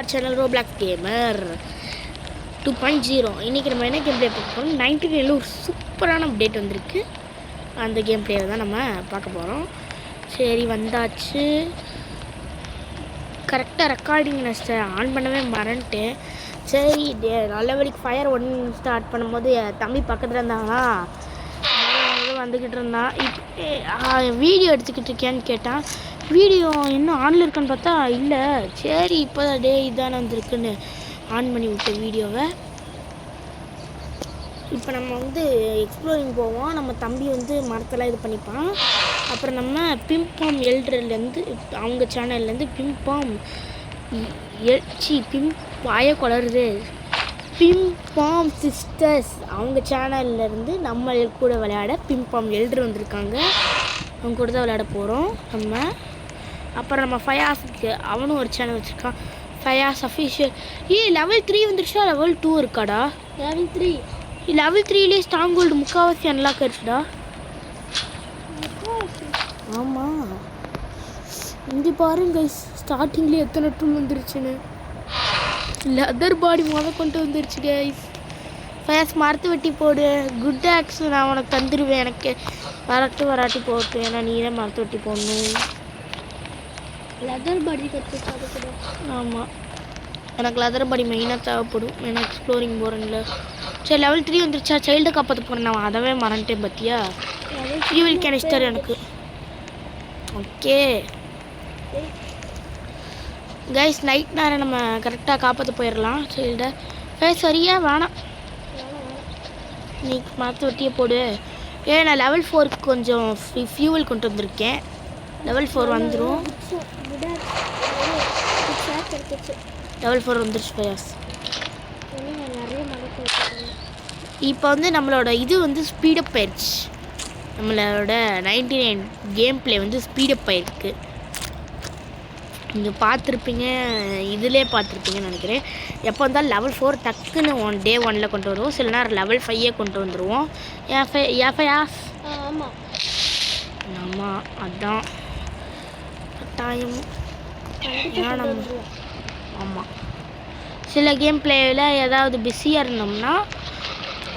Channel ரோப்ளாக் gamer 2.0. இன்றைக்கி நம்ம என்ன கேம் ப்ளே பார்க்க போகிறோம். 99ல் ஒரு சூப்பரான அப்டேட் வந்திருக்கு. அந்த கேம் ப்ளேயை தான் நம்ம பார்க்க போகிறோம். சரி, வந்தாச்சு. கரெக்டாக ரெக்கார்டிங் நான் ஆன் பண்ணவே மறந்துட்டேன். சரி, நல்ல வழிக்கு ஃபயர் 1 ஸ்டார்ட் பண்ணும்போது தம்பி பக்கத்தில் இருந்தாங்களா, வந்துக்கிட்டு இருந்தான். இப்போ வீடியோ எடுத்துக்கிட்டு இருக்கேன்னு கேட்டான். வீடியோ இன்னும் ஆனில் இருக்கான்னு பார்த்தா இல்லை. சரி, இப்போ டே இதான வந்திருக்குன்னு ஆன் பண்ணி விட்டேன் வீடியோவை. இப்போ நம்ம எக்ஸ்ப்ளோரிங் போவோம். நம்ம தம்பி மரத்தெல்லாம் இது பண்ணிப்பான். அப்புறம் நம்ம பிம்பாம் எல்ட்ரலேருந்து அவங்க சேனல்லேருந்து பிம்பாம் வாய குளருது பிம்பாம் சிஸ்டர்ஸ் அவங்க சேனல்லேருந்து நம்ம கூட விளையாட பிம்பாம் எல்ட்ரு வந்திருக்காங்க. அவங்க கூட தான் விளையாட போகிறோம் நம்ம. அப்புறம் நம்ம ஃபயாஸுக்கு அவனும் ஒரு சேனல் வச்சுருக்கான், ஃபயாஸ் அஃபிஷியல். லெவல் 3 வந்துருச்சா? லெவல் 2 இருக்காடா? லெவல் 3லேயே ஸ்ட்ராங் கோல்டு முக்கால்வாசி அன்லாக் ஆயிடுச்சுடா. ஆமாம், இங்கே பாருங்க ஸ்டார்டிங்லேயே எத்தனை டூல் வந்துருச்சுன்னு. லெதர் பாடி கொண்டு வந்துருச்சு கைஸ். ஃபயாஸ் மரத்து வெட்டி போடு. குட் ஆக்ஸ் நான் உனக்கு தந்துடுவேன். எனக்கு வராட்டி போட்டு, ஏன்னா நீ தான் மரத்து வெட்டி போடணும். லெதர் பாடி கற்றுக்காது கூட. ஆமாம், எனக்கு லெதர் பாடி மெயினாக தேவைப்படும். ஏன்னா எக்ஸ்ப்ளோரிங் போகிறேன்ல. சரி, லெவல் 3 வந்துருச்சா? சைல்டை காப்பாற்ற போகிறேன். நான் அதவே மறந்துட்டேன் பார்த்தியா? ஃபியூவல் கேனிஸ்டர் எனக்கு. ஓகே கைஸ், நைட் நேரம் நம்ம கரெக்டாக காப்பாற்ற போயிடலாம் சைல்டை. சரியா வேணாம், நீ மரத்து வெட்டியே போடு. நான் லெவல் 4க்கு கொஞ்சம் ஃபியூவல் கொண்டு வந்திருக்கேன். லெவல் 4 வந்துடும். லெவல் 4 வந்துருச்சு ஃபயாஸ். இப்போ நம்மளோட இது ஸ்பீடப் ஆயிடுச்சு. நம்மளோட 99 கேம் ப்ளே ஸ்பீடப் ஆயிருக்கு. நீங்கள் பார்த்துருப்பீங்க, இதிலே பார்த்துருப்பீங்கன்னு நினைக்கிறேன். எப்போ வந்தாலும் லெவல் 4 டக்குன்னு டே 1ல் கொண்டு வருவோம். சில நேரம் லெவல் 5 கொண்டு வந்துடுவோம். ஃபயாஸ். ஆமாம், அதுதான் கட்டாயம். ஆமாம், சில கேம் பிளேயில் ஏதாவது பிஸியாக இருந்தோம்னா,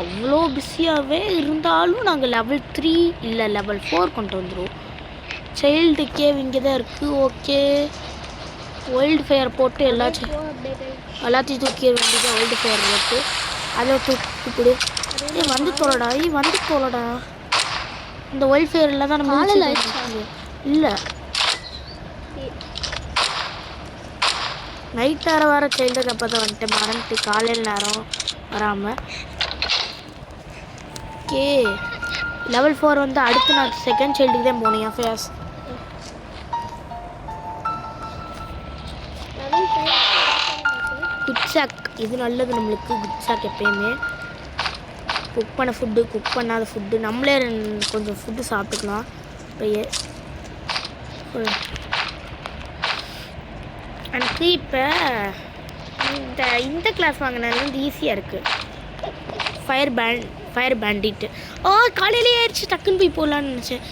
அவ்வளோ பிஸியாகவே இருந்தாலும் நாங்கள் லெவல் 3 இல்லை லெவல் 4 கொண்டு வந்துடுவோம். சைல்டு கேவ் இங்கே தான் இருக்குது. ஓகே, ஒயில்டு ஃபயர் போட்டு எல்லாத்தையும் தூக்கிட வேண்டியது. ஒயில்டு ஃபயர் போட்டு அதை தூக்கிப்பிடு. வந்து தோலடா. இந்த ஒயில்டு ஃபயரில் தான் நம்ம இல்லை. நைட் நேரம் வர சைல்டு கப்பை தான் வந்துட்டு மறந்துட்டு காலையில் நேரம் வராமல். ஓகே, லெவல் 4 அடுத்து நான் செகண்ட் சைல்டுக்கு தான் போனேன் ஃபயாஸ். குட்சாக் இது நல்லது நம்மளுக்கு. குட்சாக் எப்பயுமே குக் பண்ண ஃபுட்டு, குக் பண்ணாத ஃபுட்டு, நம்மளே கொஞ்சம் ஃபுட்டு சாப்பிட்டுக்கலாம். இப்போயே எனக்கு இப்போ இந்த கிளாஸ் வாங்கினது ஈஸியாக இருக்குது. ஃபயர் பேண்டிட்டு. காலையிலே ஆயிடுச்சு, டக்குன்னு போய் போடலான்னு நினச்சேன்.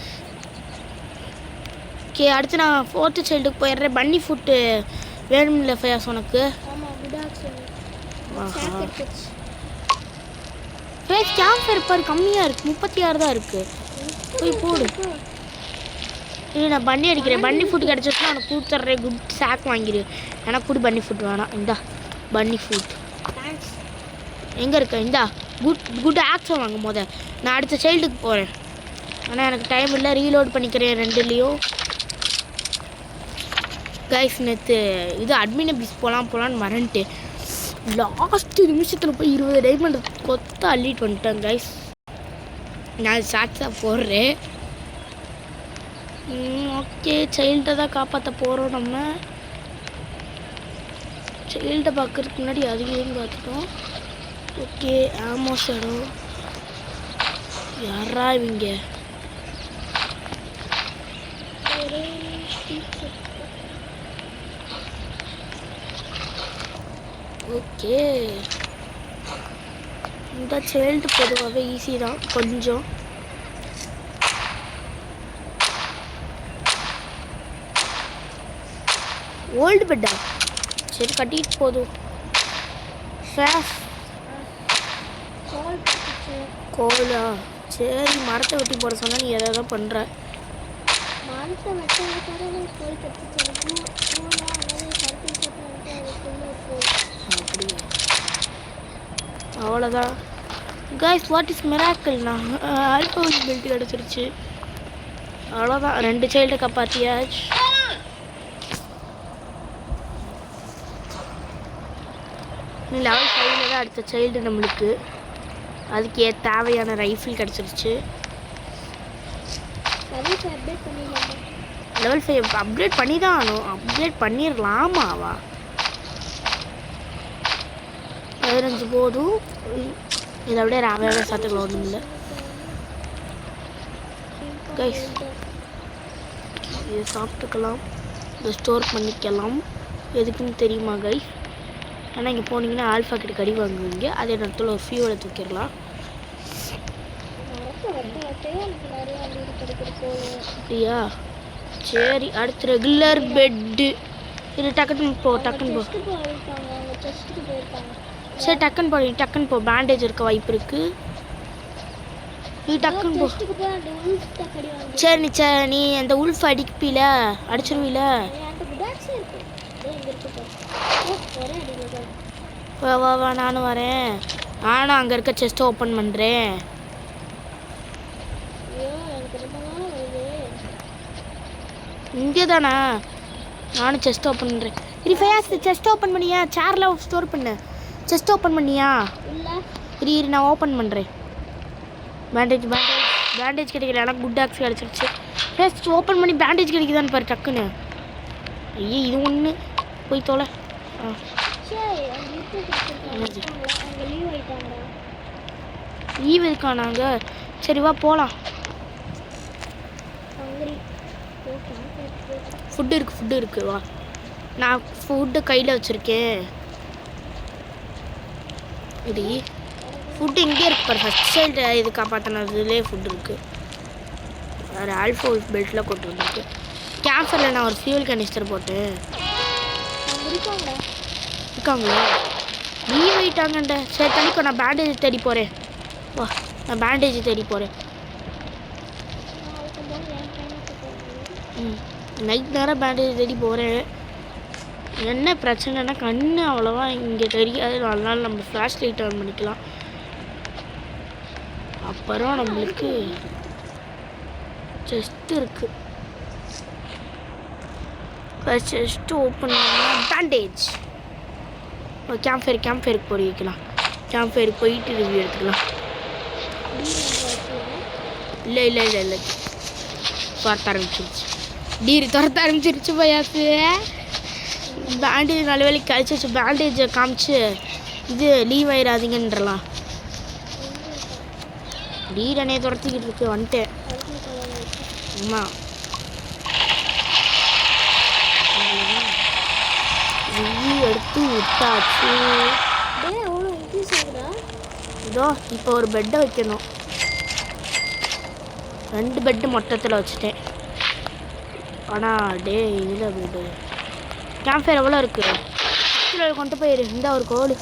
ஓகே, அடுத்து நான் 4th சைல்டுக்கு போயிடுறேன். பன்னி ஃபுட்டு வேணும்ல ஃபயாஸ் உனக்கு? கேம்ப் ஃபயர் பாரு, கம்மியாக இருக்குது, 36 தான் இருக்குது. போய் போடு. இல்லை, நான் பன்னி அடிக்கிறேன். பன்னி ஃபுட் கிடச்சிச்சுன்னா உனக்கு கொடுத்துட்றேன். குட் சாக் வாங்கிடு. எனக்கு கூட பன்னி ஃபுட் வேணாம். இந்தா பன்னி ஃபுட் எங்கே இருக்க? இந்தா குட் ஆக்ஸை வாங்கும் போத நான் அடுத்த சைல்டுக்கு போகிறேன். ஆனால் எனக்கு டைம் இல்லை, ரீலோட் பண்ணிக்கிறேன் 2லேயும். கைஸ், நேற்று அட்மின் பீஸ் போகலான்னு மறந்துட்டு லாஸ்ட்டு நிமிஷத்தில் போய் 20 டைமண்ட் கொத்த அள்ளிட்டு வந்துட்டேன் கைஸ். நான் ஷார்ட்ஸாக போடுறேன். ஓகே, சைல்டை தான் காப்பாற்ற போகிறோம் நம்ம. சைல்டை பார்க்கறதுக்கு முன்னாடி அதையும் பார்த்துட்டோம். ஓகே, ஆமாம் சாரோ. யாரா இவங்க? ஓகே, இந்த சைல்டு பொதுவாகவே ஈஸி தான் கொஞ்சம். ஓல்டு பெட்டா? சரி கட்டிட்டு போதும். ஃபேஸ் கால் பட்டுச்சு. கோலா சரி மரத்தை வெட்டி போட சொன்னா நீ எதாவது பண்ணுற. மரத்தை வெட்ட வெட்டாத கோல் பட்டுச்சு. பூலாம் அதாவது சர்க்கிள் போட்டு வந்து அதுக்குள்ளே போய் அப்படியா? அவ்வளோதான் கைஸ். வாட் இஸ் மிராக்கிள்னா ஆல்ஃபா பெல்ட் கிடச்சிருச்சு. அவ்வளோதான் 2 சைல்டு காப்பாற்றியாச்சு. லெவல் 5ல தான் அடுத்த சைல்டு நம்மளுக்கு. அதுக்கு தேவையான ரைஃபிள் கிடச்சிருச்சு. அப்டேட் பண்ணிடலாமா? லெவல் 5 அப்டேட் பண்ணி தான் ஆகணும். அப்டேட் பண்ணிடலாமாவா? 15 போதும். இதை விட ராவையாக சாத்துக்கலாம் ஒன்றும் இல்லை கைஸ். இதை சாப்பிட்டுக்கலாம், இதை ஸ்டோர் பண்ணிக்கலாம். எதுக்குன்னு தெரியுமா கைஸ்? ஆனால் இங்கே போனீங்கன்னா ஆல்ஃபா கிட்ட கடி வாங்குவீங்க. அதே நேரத்தில் ஒரு ஃபியூவலை தூக்கிடலாம். அப்படியா? சரி அடுத்து ரெகுலர் பெட்டு. இது டக்குன்னு போ டக்குன்னு போ. சரி டக்குன்னு போ டக்குன்னு போ. பேண்டேஜ் இருக்க வாய்ப்பு இருக்கு. நீ டக்குன்னு போ. சரி நீ அந்த உல்ஃப் அடிப்பில அடிச்சிருவீல. வா வா வா நானும் வரேன். நானும் அங்கே இருக்க செஸ்ட்டை ஓப்பன் பண்ணுறேன். இங்கே தானே நானும் செஸ்ட் ஓப்பன் பண்ணுறேன். இது ஃபயாஸ் செஸ்ட் ஓப்பன் பண்ணியா? சேரில் ஸ்டோர் பண்ணு. செஸ்ட் ஓப்பன் பண்ணியா? இரு நான் ஓப்பன் பண்ணுறேன். பேண்டேஜ் கிடைக்கல. எனக்கு குட் ஆக்ஸ் கிடச்சிருச்சு. ஃபர்ஸ்ட் ஓப்பன் பண்ணி பேண்டேஜ் கிடைக்குதான்னு பாரு டக்குன்னு. ஐயே இது ஒன்று போய் தோலை. லீவ் இருக்கானாங்க? சரி வா போகலாம். ஃபுட்டு இருக்கு வா. நான் ஃபுட்டு கையில் வச்சுருக்கேன். இது ஃபுட்டு இங்கே இருக்கு பாரு. ஃபஸ்ட் சைல்டு இது காப்பாற்றினதுலேயே ஃபுட்டு இருக்குது. வேறு ஆல்ஃபா பெல்ட்டில் கொண்டு வந்துருக்கு. கேன்சரில் நான் ஒரு ஃபியூல் கனிஸ்டர் போட்டேன். இருக்காங்களா? லீவ் ஆகிட்டாங்கண்ட. சரி தனிக்கோ நான் பேண்டேஜ் தேடி போகிறேன். வா நான் பேண்டேஜ் தேடி போகிறேன். நைட் நேரம் பேண்டேஜ் தேடி போகிறேன். என்ன பிரச்சனைனா கண்ணு அவ்வளோவா இங்கே தெரியாது. அதனால நம்ம ஃப்ளாஷ் லைட் ஆன் பண்ணிக்கலாம். அப்புறம் நம்மளுக்கு செஸ்ட் இருக்குது. செஸ்ட் ஓப்பன் பண்ணால் பேண்டேஜ். கேம்ப் ஃபயருக்கு போய் வைக்கலாம். கேம்ப் ஃபயருக்கு போயிட்டு ரிவ்யூ எடுத்துக்கலாம். இல்லை துரத்த ஆரம்பிச்சிருச்சு. துரத்த ஆரம்பிச்சிருச்சு பயாசு. பேண்டேஜ் நல்ல வேலைக்கு கழிச்சிச்சு. பேண்டேஜை காமிச்சு இது லீவ் ஆயிடாதீங்கன்றலாம். டீரனே துரத்திக்கிட்டு இருக்கு. வந்துட்டேன். ஆமாம் ரிவ்யூ எடுத்து விட்டாச்சு. இதோ இப்போ ஒரு பெட்டை வைக்கணும். 2 பெட்டு மொத்தத்தில் வச்சுட்டேன். ஆனால் இதில் பெட்டு கேம்ப் ஃபயர் எவ்வளோ இருக்குது? இதில் கொண்டு போயிரு. இந்த ஒரு கோல்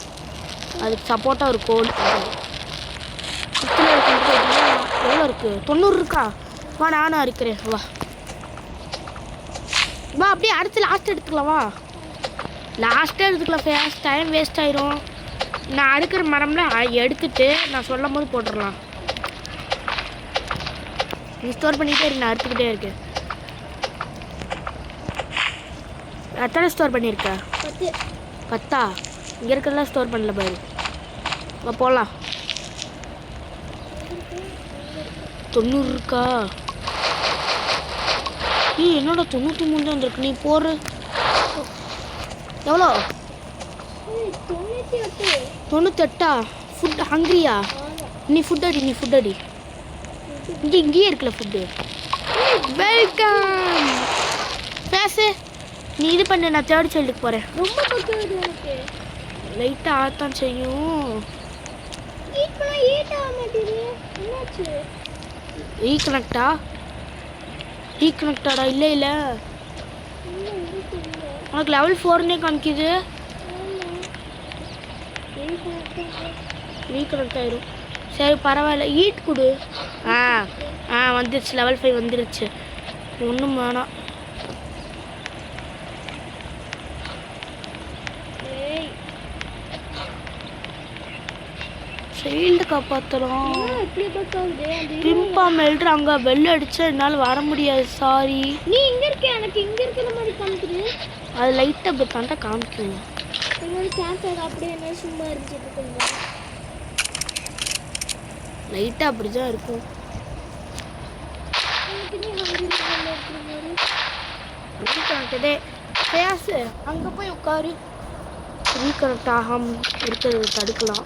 அதுக்கு சப்போர்ட்டாக ஒரு கோல். இதில் கொண்டு போயிட்டீங்கன்னா எவ்வளோ இருக்குது? 90 இருக்கா? வா நானும் இருக்கிறேன். வா அப்படியே அடுத்து லாஸ்ட் எடுத்துக்கலாம். வா லாஸ்ட்டாக எடுத்துக்கலாம். ஃபேஸ்ட் டைம் வேஸ்ட் ஆயிரும். நான் அடுக்கிற மரம்லாம் எடுத்துட்டு நான் சொல்லும் போது போட்டுடலாம். நீ ஸ்டோர் பண்ணிக்கிட்டே இருக்கு. நான் அறுத்துக்கிட்டே இருக்கேன். எத்தனை ஸ்டோர் பண்ணியிருக்க? 10. இங்கே இருக்கிறதெல்லாம் ஸ்டோர் பண்ணல பாரு. போகலாம். 90 இருக்கா? என்னோட 93 தான் வந்துருக்கு. நீ போடுற எவ்வளோ? 98. ஃபுட் ஹங்கிரியா? நீ ஃபுட் அடி. இங்கேயே இருக்குல்ல ஃபுட்டு. வெல்கம் பேசு. நீ இது பண்ணு. நான் 3rd சைல்டுக்கு போகிறேன். ரொம்ப பக்கம் எனக்கு லைட்டாக ஆத்தான் செய்யும். ரீகனெக்டாடா? இல்லை உனக்கு லெவல் 4னே காமிக்குது. ரீகனெக்ட் ஆயிடும். சரி பரவாயில்ல, ஈட் கொடு. ஆ ஆ வந்துருச்சு, லெவல் 5 வந்துருச்சு. ஒன்றும் வேணாம். சைல்டு காப்பாற்றலாம். பிம்பா மெல்றாங்க, பெல் அடிச்சா என்னால் வர முடியாது. சாரி. நீ இங்க இருக்க, எனக்கு இங்க இருக்கிற மாதிரி காமிக்குது. அது லைட்டாக அப்படி தாண்டா காமிக்குங்க. என்னோட கேன்சர் அப்படியே என்ன சும்மா இருந்துட்டு கொஞ்சம் லைட்டாக அப்படி தான் இருக்கும். ரீகனெக்டே பேசு, அங்கே போய் உட்காரு. ரீகனெக்ட் ஆகாமல் இருக்கிறத தடுக்கலாம்.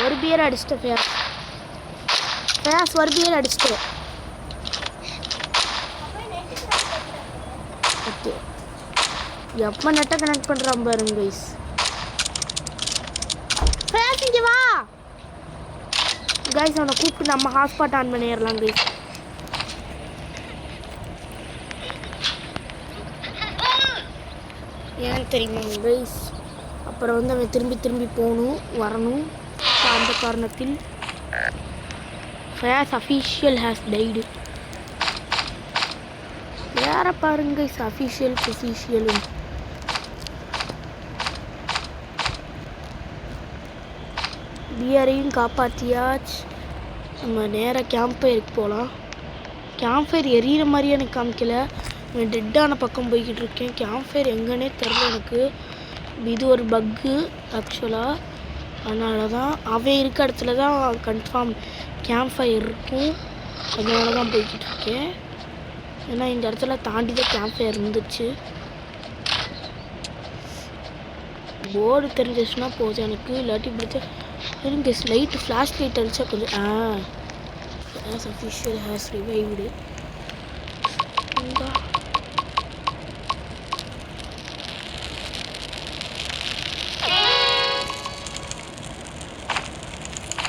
ஒரு பியர் அடிச்சிட்டு ஃபேஸ் ஒரு பியர் அடிச்சிட்டு. ஓகே, எப்போ நெட்டை கனெக்ட் பண்ணுறான் பாருங்க கைஸ். ஃபேஸ் இங்கே வா கைஸ், அவனை கூப்பிட்டு நம்ம ஹாட்ஸ்பாட் ஆன் பண்ணிடலாம் கைஸ். ஏன் தெரியுமா கைஸ், அப்புறம் வந்து அவன் திரும்பி திரும்பி போகணும் வரணும். அந்த காரணத்தில் ஃபேஸ் அஃபீஷியல் ஹேஸ் டைடு. வேற பாருங்க அஃபீஷியலும் பியரையும் காப்பாற்றியாச்சு. நம்ம நேராக கேம்ப் ஃபயருக்கு போகலாம். கேம்ப் ஃபயர் எரியிற மாதிரியே எனக்கு காமிக்கல. நான் டெட்டான பக்கம் போய்கிட்டு இருக்கேன். கேம்ப் ஃபயர் எங்கன்னே தெரில எனக்கு. இது ஒரு பக்கு ஆக்சுவலாக. அதனால தான் அவன் இருக்க இடத்துல தான் கன்ஃபார்ம் கேம்ப் ஃபயர் இருக்கும். அதனால தான் போய்கிட்டு இருக்கேன். ஏன்னா இந்த இடத்துல தாண்டி தான் கேம்ப் ஃபயர் இருந்துச்சு. போர்டு தெரிஞ்சிச்சுன்னா போதும் எனக்கு. இல்லாட்டி இப்படி இருங்க, லைட்டு ஃப்ளாஷ் லைட் அடித்தா கொஞ்சம் as official has revived.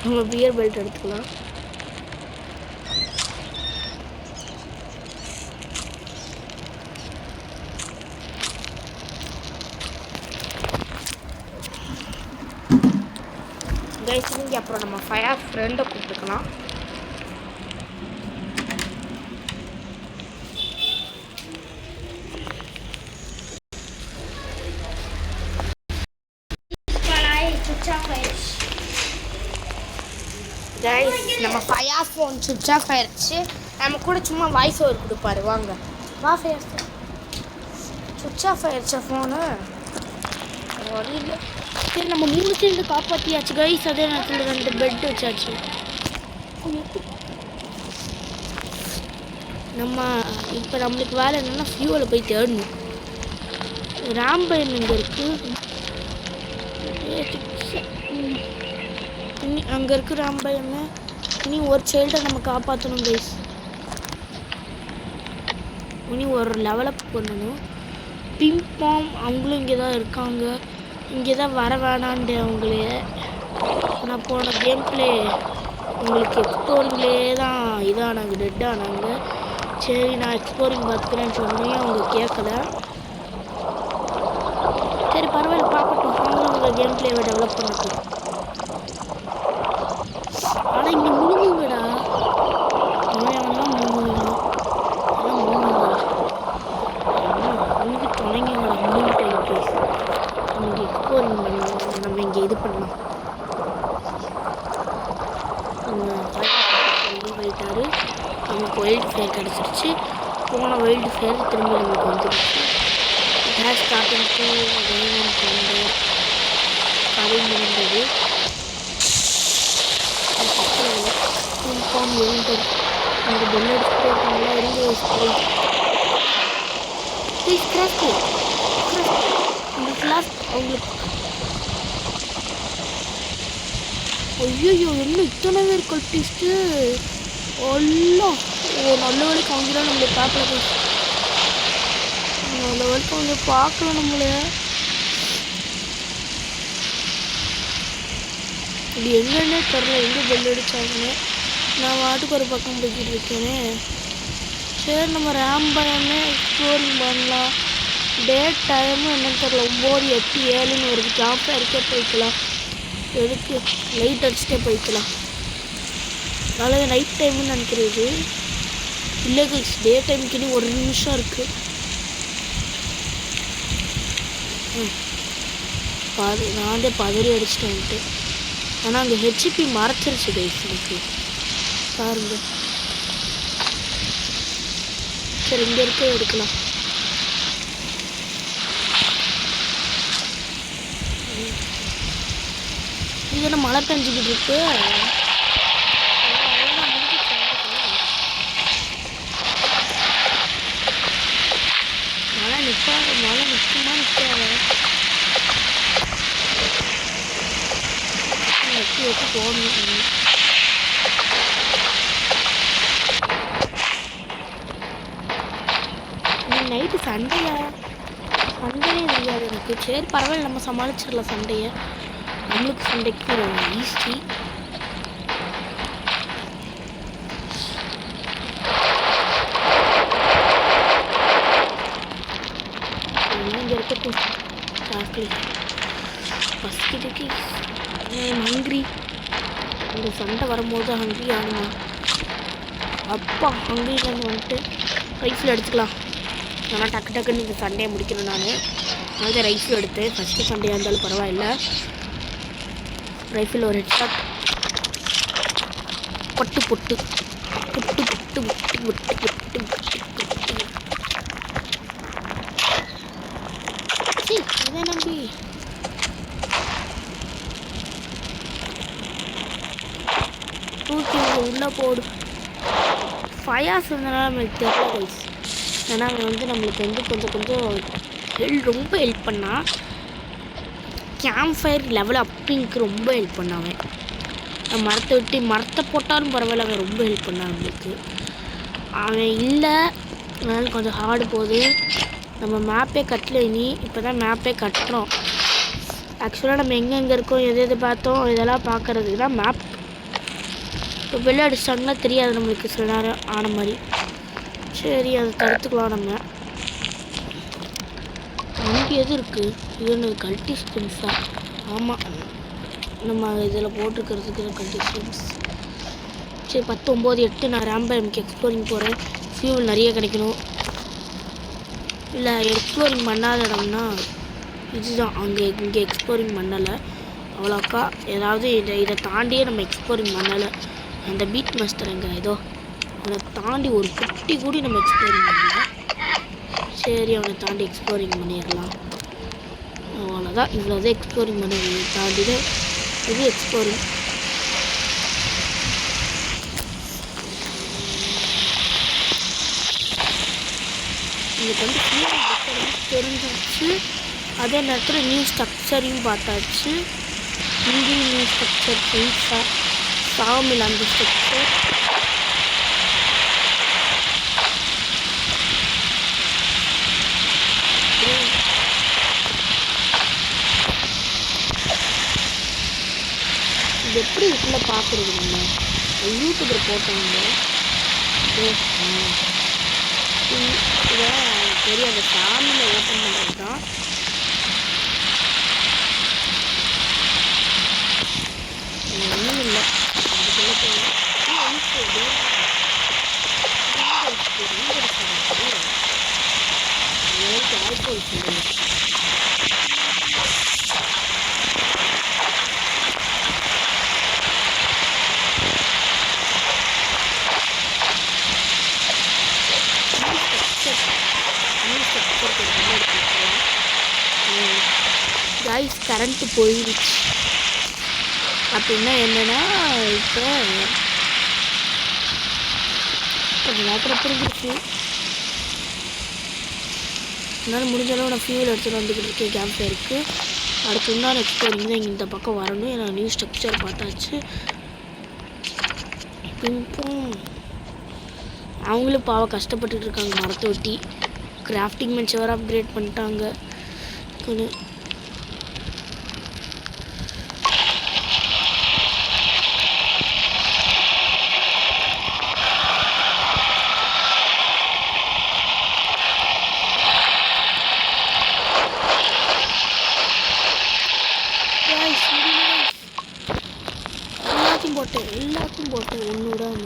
நம்ம பியர் பெல்ட் எடுத்துக்கலாம். கைஸ் இங்கே அப்புறம் நம்ம ஃபயர் ஃப்ரெண்டை கூப்பிட்டுக்கலாம். கைஸ் நம்ம ஃபயர் ஃபோன் சுவிட்ச் ஆஃப் ஆயிடுச்சு. நம்ம கூட சும்மா வாய்ஸ் ஓவர் கொடுப்பாரு. வாங்க வா ஃபயர் சுவிட்ச் ஆஃப் ஆயிடுச்சா ஃபோனு. சரி நம்ம 3 சேர்ந்து காப்பாற்றியாச்சு கைஸ். அதே நேரத்தில் 2 பெட் வச்சாச்சு. நம்ம இப்போ நம்மளுக்கு வேலை என்னென்னா ஃபியூவலை போய் தேடணும். ராம்பயன் இங்கே இருக்குது. அங்கே இருக்கு ராம்பயன்னு. இனி ஒரு சைல்டை நம்ம காப்பாற்றணும் கைஸ். இனி ஒரு லெவலப் பண்ணணும். பிம்பாம் அவங்களும் இங்கே தான் இருக்காங்க. இங்கே தான் வர வேணான்ட்டு அவங்களே. நான் போன கேம் பிளே உங்களுக்கு எக்ஸ்ப்ளோரிங்லேயே தான் இதானாங்க, டெட் ஆனாங்க. சரி நான் எக்ஸ்ப்ளோரிங் பார்த்துக்கிறேன்னு சொன்னேன், அவங்க கேட்கல. சரி பரவாயில்ல பார்க்கட்டும், அவங்களும் உங்கள் கேம் பிளேவை டெவலப் பண்ணட்டும். ஆனால் இங்கே முழுங்குங்கடா, அவன்லாம் முழுங்குங்க, முழுங்கி தொடங்கிங்கடா. முழுங்கிட்ட ப்ளீஸ் இங்கே எக்ஸ்ப்ளோரிங் பண்ணுவோம். நம்ம இங்கே இது பண்ணலாம். போயிட்டாரு. நமக்கு வைல்டு ஃபயர் கிடச்சிருச்சு. போன வைல்டு ஃபயர் திரும்ப நமக்கு வந்துடுச்சு. கேஸ் ஸ்டார்டிங் டு கதை முடிந்தது. யூனிஃபார்ம் எழுந்தது. அவங்க பெல் அடிச்சுட்டே இருக்காங்களா, இருந்து ப்ளீஸ் கிராஸ்க்கு இந்த கிளாஸ் அவங்களுக்கு. ஐயோ என்ன இத்தனை பேர் கொட்டிச்சுட்டு எல்லாம் நல்ல வேலைக்கு அவங்களாம் நம்மளை பார்க்கல போய். நல்ல வேலைக்கு அவங்க பார்க்கல நம்மள. இது எங்கன்னே தெரில, எங்கே பெல் அடித்தாங்கன்னு. நான் வாட்டுக்கு ஒரு பக்கம் போய்கிட்டு இருக்கேனே. சரி நம்ம ராம்பயமே எக்ஸ்ப்ளோரிங் பண்ணலாம். டேட் டைமும் என்னன்னு தெரியல, 9, 8, 7ன்னு வருது. கேம்ப் ஃபயருக்கே போய்க்கலாம், எதுக்கு லைட் அடிச்சுட்டே போய்க்கலாம். அதனால நைட் டைம்னு நினைக்கிறது இல்லை கைஸ், டே டைமுக்கு இனி 1 நிமிஷம் இருக்குது. நான் பதறி அடிச்சுட்டு வந்துட்டு. ஆனால் அங்கே ஹெச்பி மறைச்சிருச்சு கைஸ் எனக்கு பாருங்க. சரி இங்கே இருக்க எடுக்கலாம். இது என்ன மழை பெஞ்சிக்கிட்டு இருக்கு. மழை நிற்காத, மழை நிற்குமா நிற்காத. வெட்டி வெட்டி போடணும். நைட்டு சண்டையா? சண்டையே தெரியாது எனக்கு. சரி பரவாயில்ல, நம்ம சமாளிச்சிடலாம் சண்டையை. நம்மளுக்கு சண்டைக்கு ஈஸி. இங்கே இருக்கட்டும். சாக்லேட் பசிக்கிட்டு ஹங்க்ரி. இந்த சண்டை வரும்போது ஹங்க்ரி ஆகுமா? அப்பா ஹங்க்ரிலேருந்து வந்துட்டு ரைஸில் எடுத்துக்கலாம். ஆனால் டக்கு டக்குன்னு இந்த சண்டையை முடிக்கணும். நான் அதனால ரைஸில் எடுத்தேன். ஃபஸ்ட்டு சண்டையாக இருந்தாலும் பரவாயில்ல. ரைஃபிள் ஒரு ஹெட்ஷாட். பொட்டு பொட்டு பொட்டு பொட்டு பொட்டு பொட்டு பொட்டு பொட்டு பொட்டு. இதை நம்பி தூக்கி உள்ளே போடு. ஃபயாஸ் இருந்தனால நம்மளுக்கு தெரியல கைஸ். ஏன்னா அவன் வந்து நம்மளுக்கு வந்து கொஞ்சம் ரொம்ப ஹெல்ப் பண்ணான். கேம்ப் ஃபயர் லெவல் அப்பிங்க்கு ரொம்ப ஹெல்ப் பண்ணாவன். மரத்தை விட்டு மரத்தை போட்டாலும் பரவாயில்ல, அவன் ரொம்ப ஹெல்ப் பண்ணான் நம்மளுக்கு. அவன் இல்லை, அதனால கொஞ்சம் ஹார்டு போகுது. நம்ம மேப்பே கட்டல இனி. இப்போ தான் மேப்பே கட்டுறோம். ஆக்சுவலாக நம்ம எங்கெங்கே இருக்கோம், எது பார்த்தோம், இதெல்லாம் பார்க்குறதுக்கு தான் மேப். இப்போ வெளியே அடிச்சிட்டாங்கன்னா தெரியாது நம்மளுக்கு சில நேரம் ஆன மாதிரி. சரி அதை தடுத்துக்கலாம் நம்ம. அங்கே எது இருக்குது? இது ஒன்று கல்ட்டி ஸ்பின்ஸா? ஆமாம், நம்ம இதில் போட்டிருக்கிறதுக்கு கல்ட்டி ஸ்பின்ஸ். சரி 10, 9, 8 நான் ரேம்போ எம்க்கு எக்ஸ்ப்ளோரிங் போகிறேன். ஃபியூல் நிறைய கிடைக்கணும். இல்லை எக்ஸ்ப்ளோரிங் பண்ணாத இடம்னா இதுதான். இங்கே எக்ஸ்ப்ளோரிங் பண்ணலை அவ்வளோக்கா. ஏதாவது இதை தாண்டியே நம்ம எக்ஸ்ப்ளோரிங் பண்ணலை. அந்த பீட் மாஸ்டர் எங்கே ஏதோ அவனை தாண்டி ஒரு குட்டி கூடி நம்ம எக்ஸ்ப்ளோரிங் பண்ணல. சரி அவனை தாண்டி எக்ஸ்ப்ளோரிங் பண்ணிடலாம். அவ்வளோதான், இவ்வளோதான் எக்ஸ்ப்ளோரிங் பண்ண தாண்டி தான் இது எக்ஸ்ப்ளோரிங். இதுக்கு வந்து தெரிஞ்சிச்சு. அதே நேரத்தில் நியூ ஸ்ட்ரக்சரையும் பார்த்தாச்சு. இங்கேயும் நியூ ஸ்ட்ரக்சர் புதுசா சாமில் அந்த ஸ்ட்ரக்சர். இது எப்படி இதுக்குள்ளே பார்க்குறது? நம்ம யூடியூபர் போட்டவங்க இதை தெரியாத சாமியில் ஓப்பன் பண்ணுறது தான். ஒன்றும் இல்லை, அதுக்குள்ளே போகலாம். காய்ஸ் கரண்ட்டு போயிடுச்சு. அப்படின்னா என்னென்னா இப்போ கொஞ்சம் நேரத்தில் புரிஞ்சிருச்சு. என்னால் முடிஞ்ச அளவு நான் ஃபியூல் எடுத்துகிட்டு வந்துக்கிட்டு இருக்கேன் கேம்ப் ஃபயருக்கு. அடுத்து இன்னொரு எக்ஸ்ப்ளோரிங் தான் இந்த பக்கம் வரணும். ஏன்னா நியூ ஸ்ட்ரக்சர் பார்த்தாச்சு. பிங்கும் அவங்களும் பாவம் கஷ்டப்பட்டுட்டு இருக்காங்க மரத்தை ஒட்டி. கிராஃப்டிங் பெஞ்ச் வேறு அப்கிரேட் பண்ணிட்டாங்க. கொஞ்சம் போட்டேன், எல்லாத்தையும் போட்டேன், ஒன்று விடாம.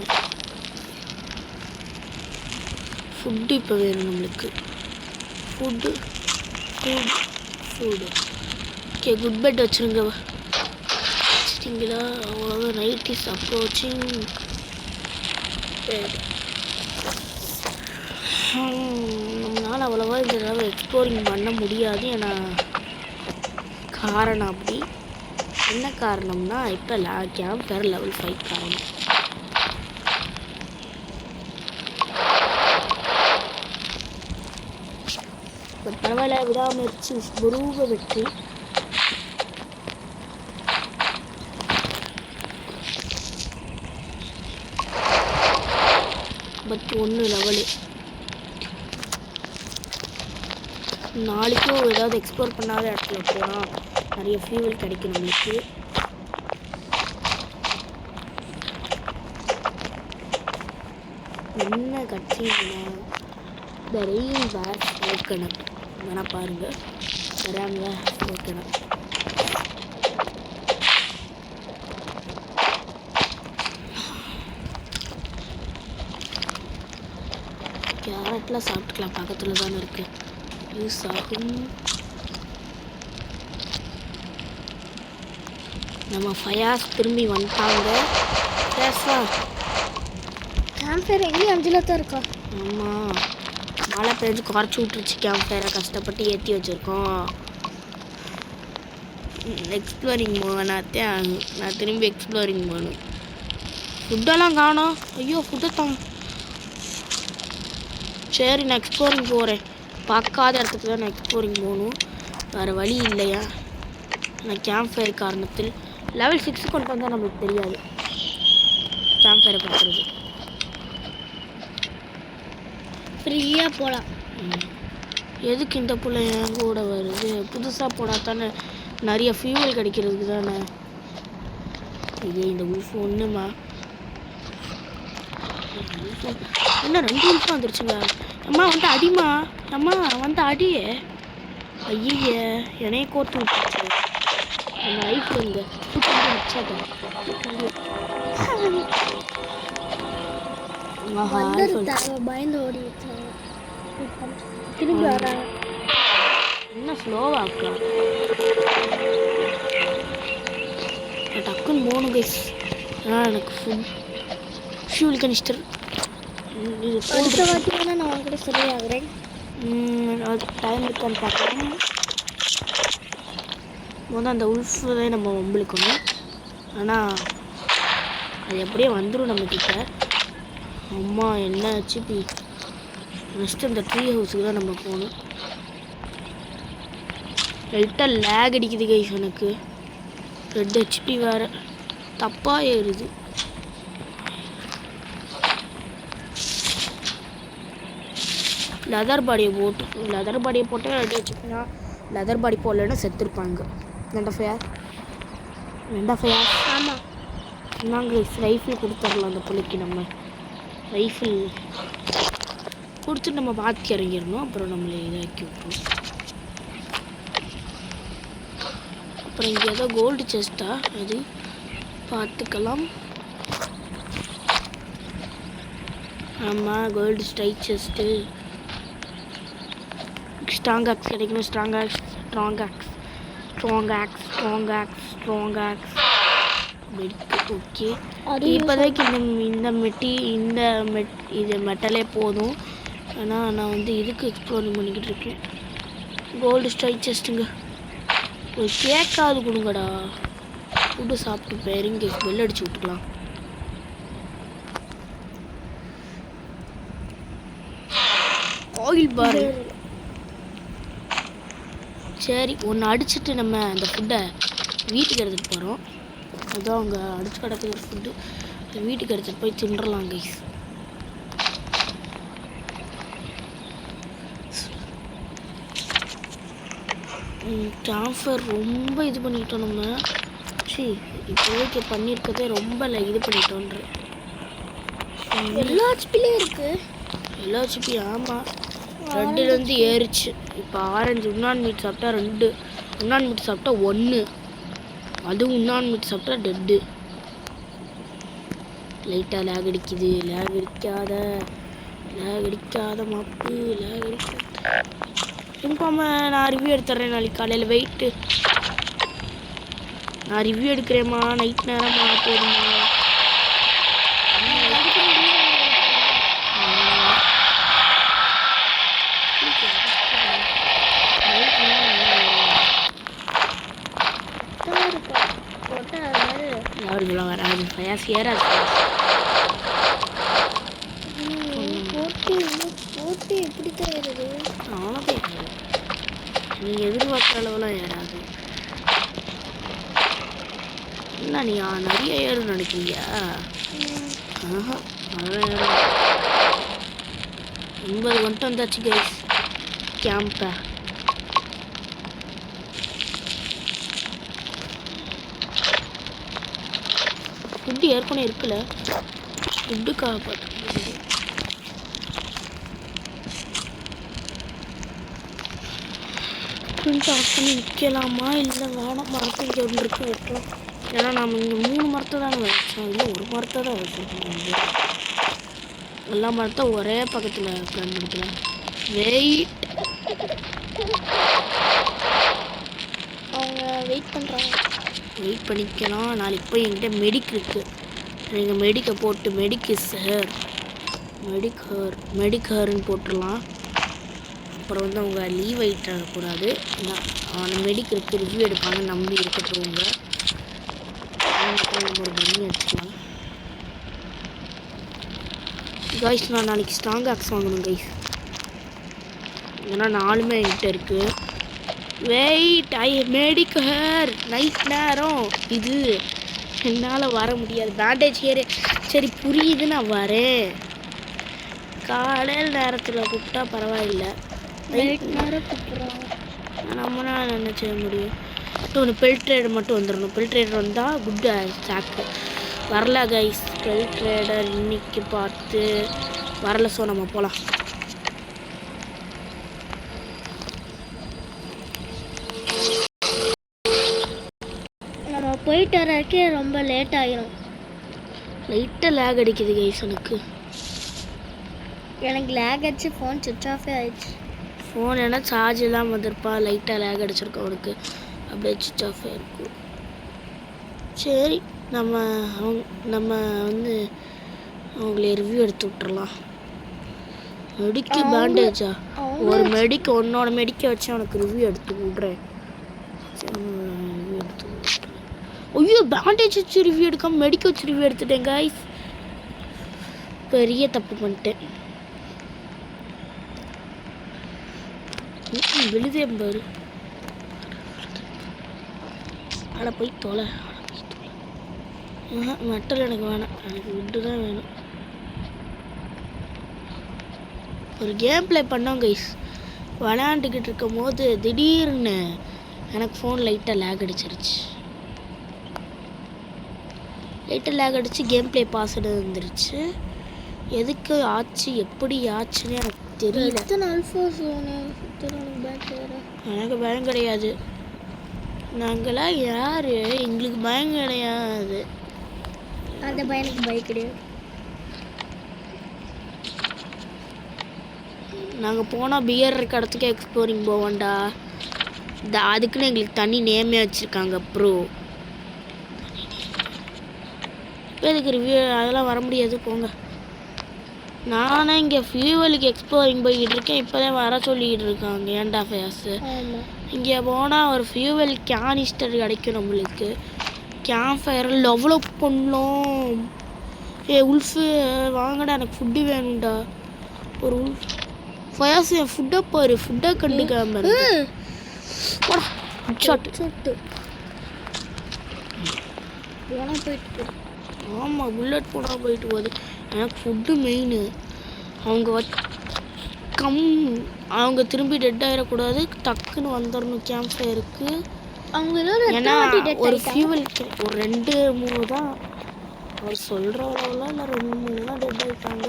ஃபுட்டு இப்போ வேணும் நம்மளுக்கு. ஃபுட்டு ஓகே, குட் பெட் வச்சுருங்க. வச்சிட்டிங்களா? அவ்வளோ நைட் இஸ் அப்ரோச்சிங். நம்மளால் அவ்வளோவா இந்த தடவை எக்ஸ்ப்ளோரிங் பண்ண முடியாது. ஏன்னா காரணம் அப்படி. என்ன காரணம்னா இப்போ கேம்ப் ஃபயர் லெவல் 5 காரணம். பட் பரவாயில்ல, விடாமுயற்சி குருவ வெற்றி. But 1 level. நாளைக்கும் ஏதாவது எக்ஸ்ப்ளோர் பண்ணாத இடத்துல போனால் நிறைய ஃபியூவல் கிடைக்கும் நம்மளுக்கு. என்ன கட்சின்னா இந்த ரெயின் பேர் ஓக்கணும் வேணா பாருங்க. வராங்க ஓக்கணும். கேரட்லாம் சாப்பிட்டுக்கலாம், பக்கத்தில் தானே இருக்குது, யூஸ் ஆகும். நம்ம ஃபயாஸ் திரும்பி வந்துட்டாங்க. கேம்ப் ஃபயர் எங்கேயும் 5ல் தான் இருக்கா? ஆமாம், மழை பெஞ்சு குறைச்சி விட்டுருச்சு. கேம்ப் ஃபயரை கஷ்டப்பட்டு ஏற்றி வச்சுருக்கோம். எக்ஸ்ப்ளோரிங் போவேனாத்தான், நான் திரும்பி எக்ஸ்ப்ளோரிங் போகணும். ஃபுட்டெல்லாம் காணோம். ஐயோ, ஃபுட்டை தான். சரி, நான் எக்ஸ்ப்ளோரிங் போகிறேன். பார்க்காத இடத்துக்கு தான் நான் எக்ஸ்ப்ளோரிங் போகணும், வேறு வழி இல்லையா? நான் கேம்ப் ஃபயர் காரணத்தில் லெவல் 6 கொண்டு வந்தால் நம்மளுக்கு தெரியாது கேம்ப் ஃபயரை பார்க்குறது. ஃப்ரீயாக போகலாம். எதுக்கு இந்த புள்ள என் கூட வருது? புதுசாக போனால் தானே நிறைய ஃபியூவல் கிடைக்கிறதுக்கு தானே. இதே இந்த உல்ஃப் ஒன்றுமா என்ன 2 உல்ஃபும் வந்துருச்சுங்க. அம்மா வந்து அடிமா, அம்மா வந்து அடியே. ஐய, என்னைய கோர்த்து விட்டுருச்சு. அந்த ஐஃபோன் இந்த பயந்து ஓடி திரும்பி வராங்க. என்ன ஸ்லோவா இருக்கா? டக்குன்னு போகணும் கைஸ். ஆனால் எனக்கு ஃபியூல் கனிஸ்டர் இது அடுத்த வாட்டி வேணால் நான் உங்ககிட்ட சரியாகிறேன். அதுக்கு டைம் இருக்கான்னு பார்க்கலாம். முதல் அந்த உல்ஃபை நம்ம வம்பிழுக்கணும். ஆனால் அது எப்படியே வந்துடும் நம்மக்கிட்ட. அம்மா என்ன ஹெச்பி. நெக்ஸ்ட்டு இந்த ட்ரீ ஹவுஸுக்கு தான் நம்ம போகணும். லைட்டாக லேக் அடிக்குது கைஸ் எனக்கு. 2 ஹெச்பி வேறு தப்பாக ஏறுது. லெதர் பாடியை போட்டால் 2 ஹெச்பினா, லெதர் பாடி போடலன்னா செத்துருப்பாங்க. ரெண்டா ஃபயர் ஆமாம், நாங்கள் ரைஃபிள் கொடுத்துடலாம் அந்த பிள்ளைக்கு. நம்ம ரைஃபிள் கொடுத்துட்டு நம்ம பாத்தி இறங்கிடணும். அப்புறம் நம்மளை இதாக்கி விட்டுரும். அப்புறம் இங்கே ஏதோ கோல்டு செஸ்ட்டா, அது பார்த்துக்கலாம். ஆமாம், gold strike chest. Strong axe கிடைக்கணும். Strong axe okay. இப்போதைக்கு இது மெட்டலே போதும். ஆனால் நான் வந்து இதுக்கு எக்ஸ்ப்ளோரிங் பண்ணிக்கிட்டு இருக்கேன். கோல்டு ஸ்ட்ரைக் செஸ்ட்டுங்க. ஒரு கேக்காவது கொடுங்கடா. ஃபுட்டு சாப்பிட்டு பேருங்க பெல் அடிச்சு விட்டுக்கலாம். ஆயில் பாரு. சரி, ஒன்று அடிச்சுட்டு நம்ம அந்த ஃபுட்டை வீட்டுக்கு எடுத்துகிட்டு போகிறோம். அதுதான் அவங்க அடிச்சு கிடக்குற ஃபுட்டு. வீட்டுக்கு எடுத்துகிட்டு போய் தின்றலாம் கைஸ். ட்ரான்ஸ்ஃபர் ரொம்ப இது பண்ணிட்டோம் நம்ம. இப்போதைக்கு பண்ணியிருக்கதே ரொம்ப இது பண்ணிட்டோன்ற. எல்லா ஹெச்பிலையும் இருக்குது. எல்லா ஹெச்பி ஆமாம், 2லேருந்து ஏறிச்சு. இப்போ ஆரஞ்சு உண்ணான் மீட் சாப்பிட்டா 2, உண்ணான் மீட் சாப்பிட்டா 1, அதுவும் உண்ணான் மீட் சாப்பிட்டா டெட்டு. லைட்டாக லேக் அடிக்குது. லேக் அடிக்காத மாப்பு. லேக் அடிக்காத இன்ஃபார்ம நான் ரிவ்யூ எடுத்துட்றேன் நாளைக்கு காலையில். வெயிட்டு நான் ரிவ்யூ எடுக்கிறேம்மா. நைட் நேரமா போதுமா? யாருக்கெல்லாம் வராது. ஃபயாஸ் ஏறாது. போட்டு எப்படி தான் ஏறுது? அவ்வளோதான் ஏறாது. நீங்கள் எதிர்பார்க்குற அளவுலாம் ஏறாது. என்ன நீ நிறைய ஏறும் நினைக்கிறீங்க? ஆஹா, அதெல்லாம் ஏறாது. 80 வந்துட்டு வந்தாச்சு கைஸ் கேம்பை. ஃபுட்டு ஏற்கனவே இருக்குல்ல, ஃபுட்டுக்காக பார்த்து பிரிண்ட் ஆஃப் பண்ணி விற்கலாமா இல்லை வேணாம்? மரத்தை இங்கே ஒன்று இருக்கு வைக்கலாம். ஏன்னா நாம் இங்கே 3 மரத்தை தானே வச்சோம், இல்லை ஒரு மரத்தை தான் வச்சுருக்கோம். எல்லா மரத்தை ஒரே பக்கத்தில் பயன்படுத்தலாம். வெயிட், அவங்க வெயிட் பண்ணுறாங்க. வெயிட் பண்ணிக்கலாம். நாளைக்கு போய் என்கிட்ட மெடிக் இருக்குது. நீங்கள் மெடிக்கை போட்டு மெடிக்கர்னு போட்டுடலாம். அப்புறம் வந்து அவங்க லீவ் ஆகிட்டக்கூடாது. அவனை மெடிக் இருக்குது, ரிவ்யூ எடுப்பாங்க நம்பி இருக்கட்டும்ங்க. நம்ம ஒரு பண்ணி வச்சுக்கலாம் கைஸ். நான் நாளைக்கு ஸ்ட்ராங் ஆக்ஸ் வாங்கணும் கைஸ். ஏன்னா 4மே என்கிட்ட இருக்குது. வெயிட், மெடிக்கர் நைட் நேரம் இது என்னால் வர முடியாது. பேண்டேஜ் ஏறு. சரி புரியுது, நான் வரேன். காலையில் நேரத்தில் கூப்பிட்டா பரவாயில்லை. நைட் நேரம் கூப்பிட்றாங்க. நம்மளால் என்ன செய்ய முடியும்? ஒன்று பெல்ட்ரேடர் மட்டும் வந்துடணும். பெல்ட்ரேடர் வந்தால் குட் ஸ்டாக்கு. வரல கைஸ், பெல்ட்ரேடர் இன்னைக்கு பார்த்து வரல. ஸோ நம்ம போகலாம். நம்ம போயிட்டு வரக்கே ரொம்ப லேட் ஆகிரும். லைட்டாக லேக் அடிக்குது கைஸ். எனக்கு லேக் அடிச்சு ஃபோன் சுவிட்ச் ஆஃபே ஆயிடுச்சு. ஃபோன் ஏன்னா சார்ஜ் இல்லாமல் வந்திருப்பா. லைட்டாக லேக் அடிச்சிருக்கோம் அவனுக்கு, அப்படியே சுவிட்ச் ஆஃப் ஆகிருக்கும். சரி, நம்ம வந்து அவங்களே ரிவ்யூ எடுத்து விட்டுறலாம். மெடிக்கு பேண்டேஜா? ஒரு மெடிக்கு உன்னோட மெடிக்கை வச்சு அவனுக்கு ரிவ்யூ எடுத்து விட்றேன். ஐயோ, பேண்டேஜ் வச்சு ரிவ்யூ எடுக்காமல் மெடிக்க வச்சு ரிவ்யூ எடுத்துட்டேன் கைஸ். பெரிய தப்பு பண்ணிட்டேன். விழுதே பாரு. அட போய் தொலை. மெட்டல் எனக்கு வேணாம், எனக்கு விட்டு தான் வேணும். ஒரு கேம் ப்ளே பண்ணோம் கைஸ். விளையாண்டுக்கிட்டு இருக்கும் போது திடீர்னு எனக்கு ஃபோன் லைட்டாக லேக் அடிச்சிருச்சு. லைட்டாக லேக் அடிச்சு கேம் ப்ளே பாஸ்வேர்டு வந்துருச்சு. எதுக்கு ஆச்சு, எப்படி ஆச்சுன்னு எனக்கு தெரியல. எனக்கு பயம் கிடையாது. நாங்களாம் யார்? எங்களுக்கு பயம் கிடையாது. அந்த பையனுக்கு பயம் கிடையாது. நாங்கள் போனால் பியர் இருக்க இடத்துக்கு எக்ஸ்ப்ளோரிங் போவோம்டா. அதுக்குன்னு எங்களுக்கு தனி நேமே வச்சுருக்காங்க ப்ரோ. இப்போ இதுக்கு ரிவ்யூ அதெல்லாம் வர முடியாது, போங்க. நானே இங்கே ஃபியூவலுக்கு எக்ஸ்ப்ளோரிங் போய்கிட்டு இருக்கேன். இப்போ தான் வர சொல்லிக்கிட்டு இருக்காங்க. ஏன்டா ஃபேஸு இங்கே போனால் ஒரு ஃபியூவல் கேனிஸ்டர் கிடைக்கும் நம்மளுக்கு. கேம்ப் ஃபயரில் டெவலப் பண்ணோம். உல்ஃபு வாங்கடா, எனக்கு ஃபுட்டு வேணும்டா. ஒரு உல்ஃப் ஃபயாஸ் என் ஃபுட்டை பாரு. ஃபுட்டை கண்டுக்காம போயிட்டு. ஆமாம், புல்லட் போனால் போயிட்டு போகுது. எனக்கு ஃபுட்டு மெயின். அவங்க திரும்பி டெட் ஆகிடக்கூடாது. டக்குன்னு வந்துடணும் கேம்ப் ஃபயருக்கு. ஏன்னா ஒரு ஃபியூவல் ஒரு 2-3 தான் அவர் சொல்கிற அளவுலாம் இல்லை. 2-3 தான் டெட் ஆகிட்டாங்க.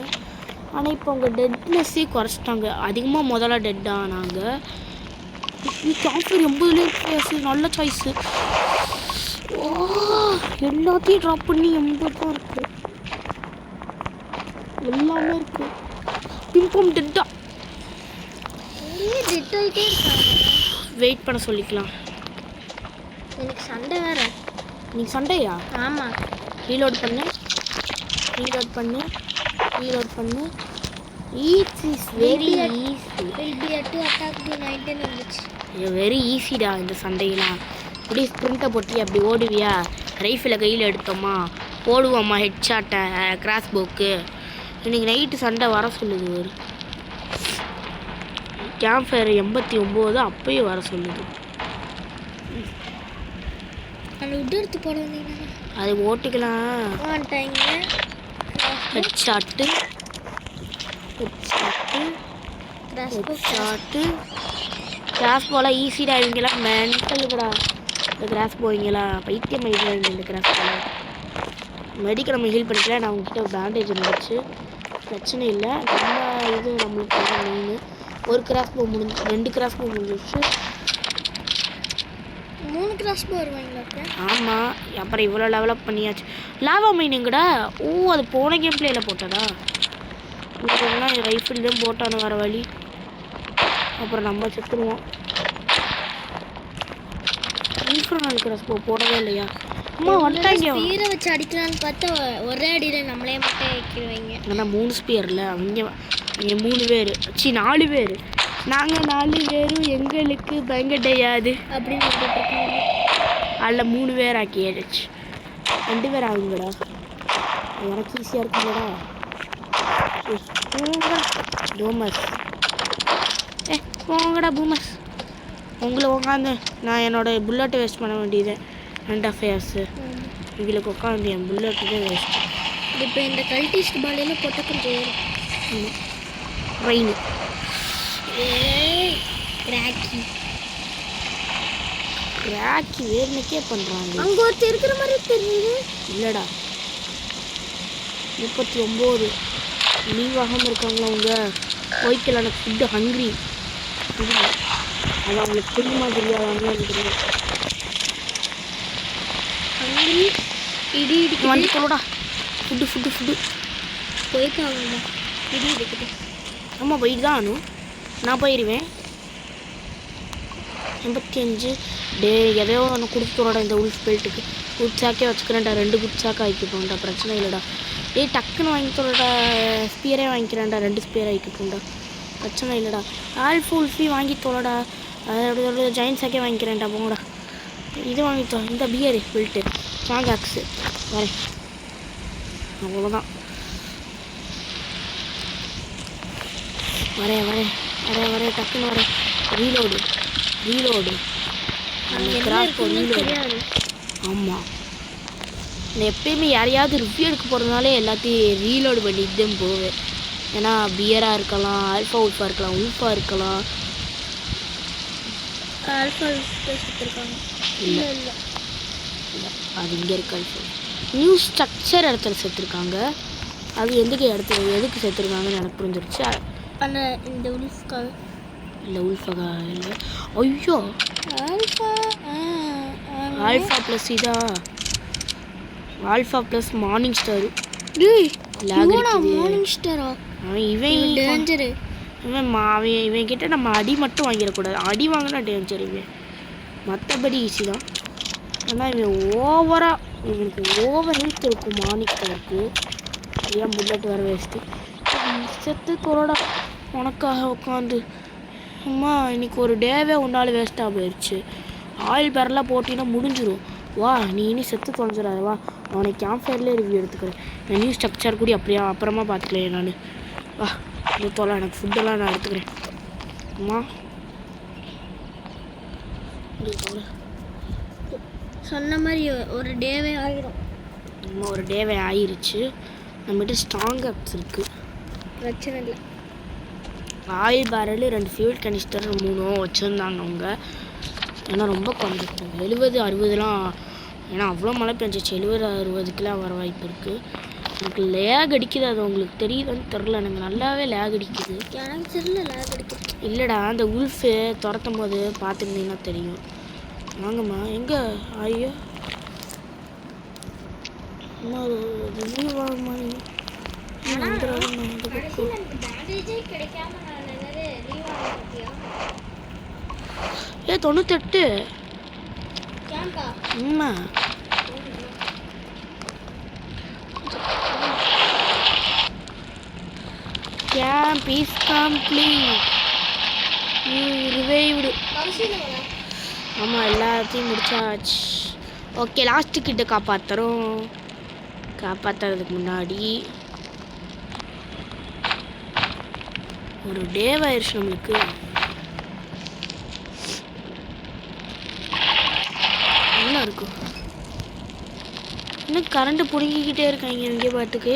ஆனால் இப்போ அவங்க டெட்னஸ்ஸே குறைச்சிட்டாங்க. அதிகமாக முதல்ல டெட் ஆனாங்க. கேம்ப் ஃபயர் 80 நல்ல சாய்ஸு. எல்லாத்தையும் ட்ராப் பண்ணி 80 தான் இருக்குது. எல்லாமே இருக்கு. பிம்பம் டெட்டா. இங்கேயே டெட் ஆகிட்டே இருக்காங்க. வெயிட் பண்ண சொல்லிக்கலாம். எனக்கு சண்டை வேற. நீ சண்டையா? ஆமாம். ரீலோட் பண்ணு. ரீலோட் பண்ணு. ரீலோட் பண்ணு. It's is very easy. Will be at to attack தி 19 வந்துச்சு. இது வெரி ஈஸிடா இந்த சண்டையெல்லாம். இப்படி ஸ்ப்ரிண்ட்டை போட்டி அப்படி ஓடுவியா, ரைஃபிளை கையில் எடுத்தோமா, போடுவோம்மா ஹெட் ஷாட்டை கிராஸ் போக்கு. இன்னைக்கு நைட்டு சண்டை வர சொல்லுது. ஒரு கேம்ப் ஃபயர் 89 அப்பயே வர சொல்லுது. அந்த உட் எடுத்து போட வந்தீங்கன்னா அது ஓட்டிக்கலாம். வந்துட்டாங்க. Head shot, head shot, head shot. Cross போல ஈஸிடா. இவங்கெல்லாம் மென்டலுக்குடா இந்த கிராஸ் போவீங்களா, பைத்தியம் ஆகிடுவாங்க இந்த கிராஸ் போல. மெடிக்கல் நம்ம ஹீல் பண்ணிக்கலாம். நான் உங்ககிட்ட ஒரு பேண்டேஜ் இருந்துச்சு, பிரச்சனை இல்லை. நம்ம இது நம்மளுக்கு மெயின். ஒரு கிராஸ் போ முடிஞ்சு, 2 கிராஸ் போ முடிஞ்சிச்சு. 3 கிராஸ் போ வருவாங்களா? ஆமாம். அப்புறம் இவ்வளோ டெவலப் பண்ணியாச்சு. லாவா மைனிங்கடா. ஓ அது போன கேம் பிளேயில் போட்டதா? இதெல்லாம் ரைஃபிள்லேயும் போட்டானு வர வழி. அப்புறம் நம்ம செத்துருவோம். இன்ஃபர்னல் கிராஸ் போடவே இல்லையா? அம்மா வந்துட்டாங்க. ஸ்பீரை வச்சு அடிக்கலான்னு பார்த்தா ஒரே அடியில் நம்மளே மட்டும் வைக்கிடுவாங்க. ஆனால் 3 ஸ்பியரில் அவங்க 3 பேர், 4 பேர். நாங்கள் 4 பேரும் எங்களுக்கு பயங்கடையாது அப்படின்னு சொல்லிட்டு அதில் 3 பேர் ஆக்கியாச்சு. 2 பேர் ஆகுங்கடா. எனக்கு ஈஸியாக இருக்குங்கடா. பூமஸ் போங்கடா பூமஸ். உங்களை உட்காந்து நான் என்னோடய புல்லட்டை வேஸ்ட் பண்ண வேண்டியது. ரெண்ட் அஃபேர்ஸு இவங்களுக்கு உட்காந்து என் புல்லட்டு தான் வேஸ்ட். இப்போ இந்த கல்டிஸ்ட் பாலையில் போட்ட கொஞ்சம் ட்ரெயின் கிராக்கி கிராக்கி வேறுனக்கே பண்ணுறாங்க. அங்கே ஒருத்தர் இருக்கிற மாதிரி தெரியுது. இல்லைடா 39 லீவாகாமல் இருக்காங்களா அவங்க? ஓய்க்கல எனக்கு ஃபுட்டு ஹங்க்ரி. அது அவங்களுக்கு தெரியுமா தெரியாதான்னு எனக்கு தெரியும். ஹங்க்ரி இடி இடிக்குது. வந்து சொல்லடா ஃபுட்டு போயிட்டு ஆகணுமா? இடி இடிக்குது. ஆமாம் போயிட்டு தான் ஆனும். நான் போயிடுவேன். 85 டே எதையோ ஒன்று கொடுத்துறோட இந்த உல்ஃப் பெல்ட்டுக்கு. குட் சாக்கே வச்சுக்கிறேன்டா. 2 குட் சாக்கா ஆகிக்கிட்டோம்டா. பிரச்சனை இல்லைடா. டக்குன்னு வாங்கிக்கிறோடா. ஸ்பியரே வாங்கிக்கிறேன்டா. 2 ஸ்பியர் ஆகிக்கிட்டோம்டா. பிரச்சனை இல்லைடா. ஆல்ஃபு உல்ஃபி வாங்கி தோலடா. அதோட ஜாயின் சாக்கே வாங்கிக்கிறேன்டா. போங்கடா. இது வாங்கித்தோ. இந்த பியரு பெல்ட்டு ஸ்ட்ராங் ஆக்ஸு வரேன். அவ்வளோதான். வரேன் டக்குன்னு வரேன். ரீலோடு தெரியாது. ஆமாம். நான் எப்பயுமே யாரையாவது ரிவ்யூ எடுக்க போகிறதுனாலே எல்லாத்தையும் ரீலோடு பண்ணிட்டு தான் போவேன். ஏன்னா பியராக இருக்கலாம், ஆல்ஃபா உல்ஃபாக இருக்கலாம், உல்ஃபாக இருக்கலாம். ஆல்ஃபா செத்துருக்காங்க. இல்லை அது இங்கே இருக்கு. ஆல்ஃபா நியூ ஸ்ட்ரக்சர் இடத்துல செத்துருக்காங்க. அது எதுக்கு செத்துருக்காங்கன்னு எனக்கு புரிஞ்சிருச்சு. ஆனால் இந்த உல்ஃப்காக இல்லை உல்ஃபாக இல்லை. ஐயோ ஆல்ஃபா ப்ளஸ் இதா alpha plus morning star. Morning ஸ்டாரா? இவன் டேஞ்சரு. இவன் கிட்ட நம்ம அடி மட்டும் வாங்கிடக்கூடாது. அடி வாங்கினா டேஞ்சர். இவன் மற்றபடி ஈஸி தான். ஆனால் இவனுக்கு ஓவர் ஹெல்த் இருக்கும். மார்னிங் ஸ்டாருக்கு ஏன் புல்லட் வர வேஸ்ட்டு. செத்து கொரோடா உனக்காக உட்காந்து. அம்மா இன்னைக்கு ஒரு டேவே உன்னால் வேஸ்ட்டாக போயிடுச்சு. ஆயில் பேரெல்லாம் போட்டின்னா முடிஞ்சிடும். வா நீ இனி செத்து தொலைஞ்சிடாத. வா அவனை கேம்ப் ஃபயர்லேயே ரிவ்யூ எடுத்துக்கிறேன். நான் நியூ ஸ்ட்ரக்சர் கூட அப்படியே அப்புறமா பார்த்துக்கலையே நான். வா இது தோலை எனக்கு ஃபுட்டெல்லாம் நான் எடுத்துக்கிறேன். அம்மா சொன்ன மாதிரி ஒரு டேவே ஆகிடும். அம்மா ஒரு டேவே ஆயிடுச்சு. நம்மகிட்ட ஸ்ட்ராங் ஆப்ஸ் இருக்குது. பிரச்சனை இல்லை. ஆயில் பேரல் 2 ஃபியூல் கனிஸ்டர் 3 வச்சுருந்தாங்க அவங்க. ஏன்னா ரொம்ப குறைஞ்சிருக்கும். 70 60லாம். ஏன்னா அவ்வளோ மழை பெஞ்சிச்சு. 70 60க்குலாம் வர வாய்ப்பு இருக்குது. எனக்கு லேக் அடிக்குது. அது உங்களுக்கு தெரியுதுன்னு தெரில. எனக்கு நல்லாவே லேக் அடிக்குது. எனக்கு தெரியல லேக் அடிக்குது. இல்லைடா அந்த உல்ஃபு துரத்தும் போது பார்த்துருந்தீங்கன்னா தெரியும். வாங்கம்மா எங்கே? ஐயோ அம்மா ரிவ்யூ வாங்கம்மா. கடைசியில் எனக்கு பேண்டேஜே கிடைக்காம நான் என்னது லீவ் ஆக பத்தியா 98 ஏன்க்கா உண்மை கேம்ப் இஸ் கம்ப்ளீட் ரிவைவ்டு கடைசியில் ஆமாம் எல்லாத்தையும் முடிச்சாச்சு ஓகே லாஸ்ட்டு கிட்ட காப்பாற்றுறதுக்கு முன்னாடி ஒரு டேவாயிருச்சு நம்மளுக்கு என்ன இருக்கும் இன்னும் கரண்ட்டு பிடுங்கிக்கிட்டே இருக்காங்க இங்கே பாட்டுக்கு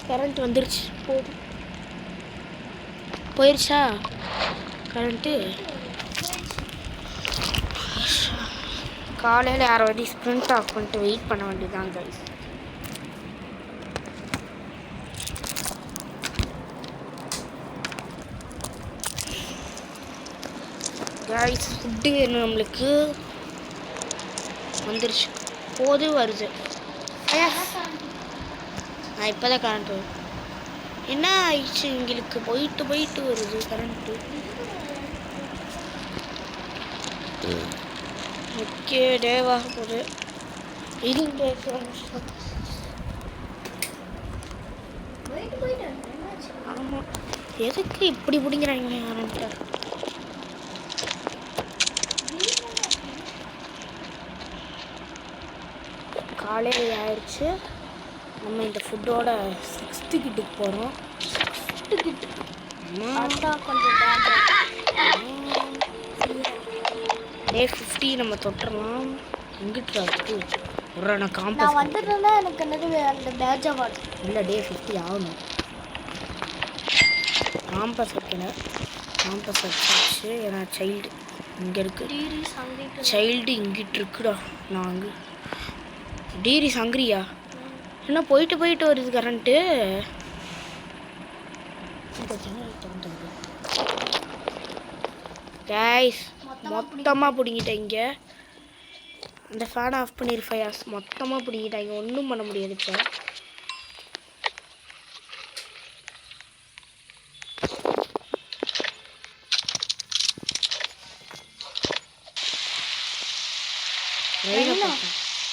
கரண்ட் வந்துருச்சு போயிடுச்சா கரண்ட்டு காலையில் யாராவது ஸ்ப்ரிண்ட் ஆஃப் பண்ணிட்டு வெயிட் பண்ண வேண்டியதுதான் கைஸ் கைஸ் ஃபுட்டு வேணும் நம்மளுக்கு வந்துருச்சு வருது நான் இப்போ தான் கரண்ட் வருது என்ன ஆயிடுச்சு எங்களுக்கு போயிட்டு வருது கரண்ட்டு ஓகே டேவாக போகுது ஆமாம் எதுக்கு இப்படி பிடிங்கிறாங்க கரண்ட்டை காலையில் ஆயிடுச்சு நம்ம இந்த ஃபுட்டோட 6th கிட்டுக்கு போகிறோம் 6th கிட்டு டே 50 நம்ம தொட்டுறலாம் எங்கிட்ட ஒரு நான் காம்பஸ் வந்துட்டேன்னா எனக்கு என்னது அந்த பேட்ச் அவார்டு இல்லை டே 50 ஆகணும் காம்பஸ் வைக்கல காம்பஸ் வச்சாச்சு ஏன்னா சைல்டு இங்கே இருக்குது சைல்டு இங்கிட்டு இருக்குடா நான் அங்கே டீரி சங்கரியா என்ன போயிட்டு வருது கரண்ட்டு கைஸ் மொத்தமாக பிடிங்கிட்டாங்க அந்த ஃபேனை ஆஃப் பண்ணிருஃபையாஸ் மொத்தமாக பிடிங்கிட்டாங்க ஒன்றும் பண்ண முடியாது இப்போ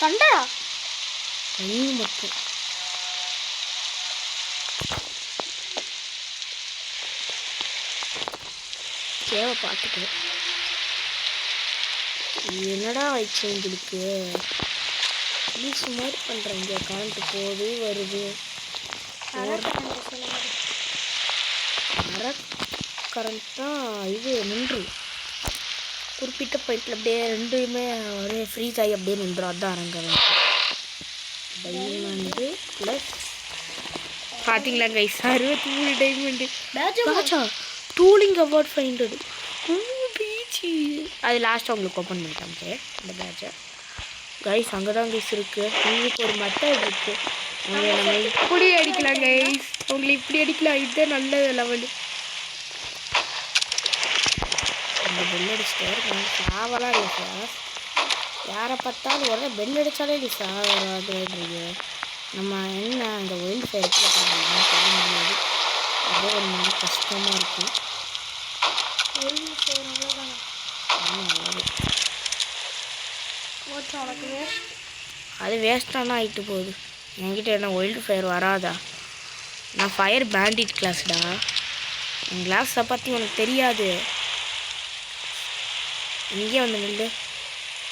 தண்டா மட்டும் தேவை பார்த்துட்டு என்னடா ஆயிடுச்சு எங்களுக்கு ப்ளீஸ் மாதிரி பண்ணுறாங்க கரண்ட்டு போகுது வருது கரண்ட் தான் இது நின்று குறிப்பிட்ட பாயிண்டில் அப்படியே ரெண்டுமே ஒரே ஃப்ரீஸ் ஆகி அப்படியே நின்றுடும் அதுதான் அரங்க டைமண்டு ப்ளஸ் பார்த்தீங்களா கைஸ் 63 டைமண்டு பேட்சா டூலிங் அவார்ட் 500 பீச்சு அது லாஸ்ட்டாக உங்களுக்கு ஓப்பன் பண்ணிட்டாங்க இந்த பேட்சை கைஸ் அங்கே தான் கைஸ் இருக்குது உங்களுக்கு ஒரு மெத்தட் இருக்குது உங்களை நம்ம இப்படி அடிக்கலாம் கைஸ் உங்களை இப்படி அடிக்கலாம் இதுதான் நல்ல லெவலு அந்த பெல் அடிச்சுட்டே இருக்கேன் சாவலாம் இல்லை சார் யாரை பார்த்தாலும் உடனே பெல் அடித்தாலே இல்லை சாவறாதுன்றீங்க நம்ம என்ன அந்த ஒயில்டு ஃபயருக்கு பண்ணலாம் சொல்ல முடியாது அதே ஒரு மன கஷ்டமாக இருக்குது அது வேஸ்ட்டானா ஆகிட்டு போகுது என்கிட்ட என்ன ஒயில்டு ஃபயர் வராதா நான் ஃபயர் பேண்டிட் கிளாஸ்டா என் கிளாஸை பற்றி உனக்கு தெரியாது இங்கே வந்து நில்லு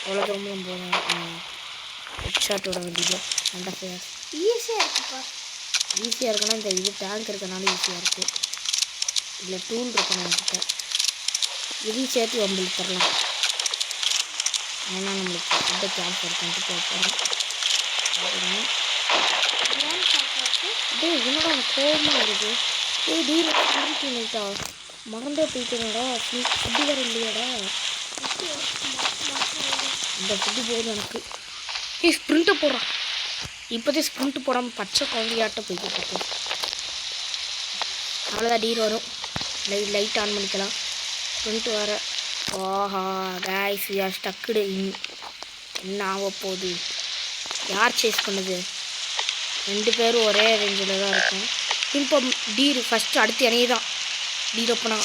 எவ்வளோ தூரம் போகிறேன் ஹெட்ஷாட் விட வேண்டியது அந்த ஃபயர் ஈஸியாக இருக்குன்னா இந்த இது டேங்க் இருக்கனால ஈஸியாக இருக்குது இல்லை டூல் இருக்கணும் என்கிட்ட இதையும் சேர்த்து உங்களுக்கு தரலாம் ஏன்னா நம்மளுக்கு ஃபுட்டை கேம்ப் எடுத்துட்டு போகிறோம் டே என்னடா எனக்கு கோபமாக வருது டீட்டா மறந்தே போயிட்டேனடா ஃபுட்டு வேறு இல்லையாடா இந்த ஃபுட்டு போகுது எனக்கு ஸ்ப்ரிண்ட்டை போடுறான் இப்போதே ஸ்ப்ரிண்ட்டு போடாமல் பச்சை குழந்தையாட்ட போய்கிட்டு இருக்கு அவ்வளோதான் டீர் வரும் லைட் ஆன் பண்ணிக்கலாம் ஸ்ப்ரிண்ட்டு வர ஓஹா கைஸ் யார் ஸ்டக்குடு என்ன ஆக போகுது யார் சேஸ் பண்ணுது 2 பேரும் ஒரே ரேஞ்சில் தான் இருக்கும். இப்போ டீரு ஃபஸ்ட்டு அடுத்து என்னையே தான் டீர் ஓப்பனா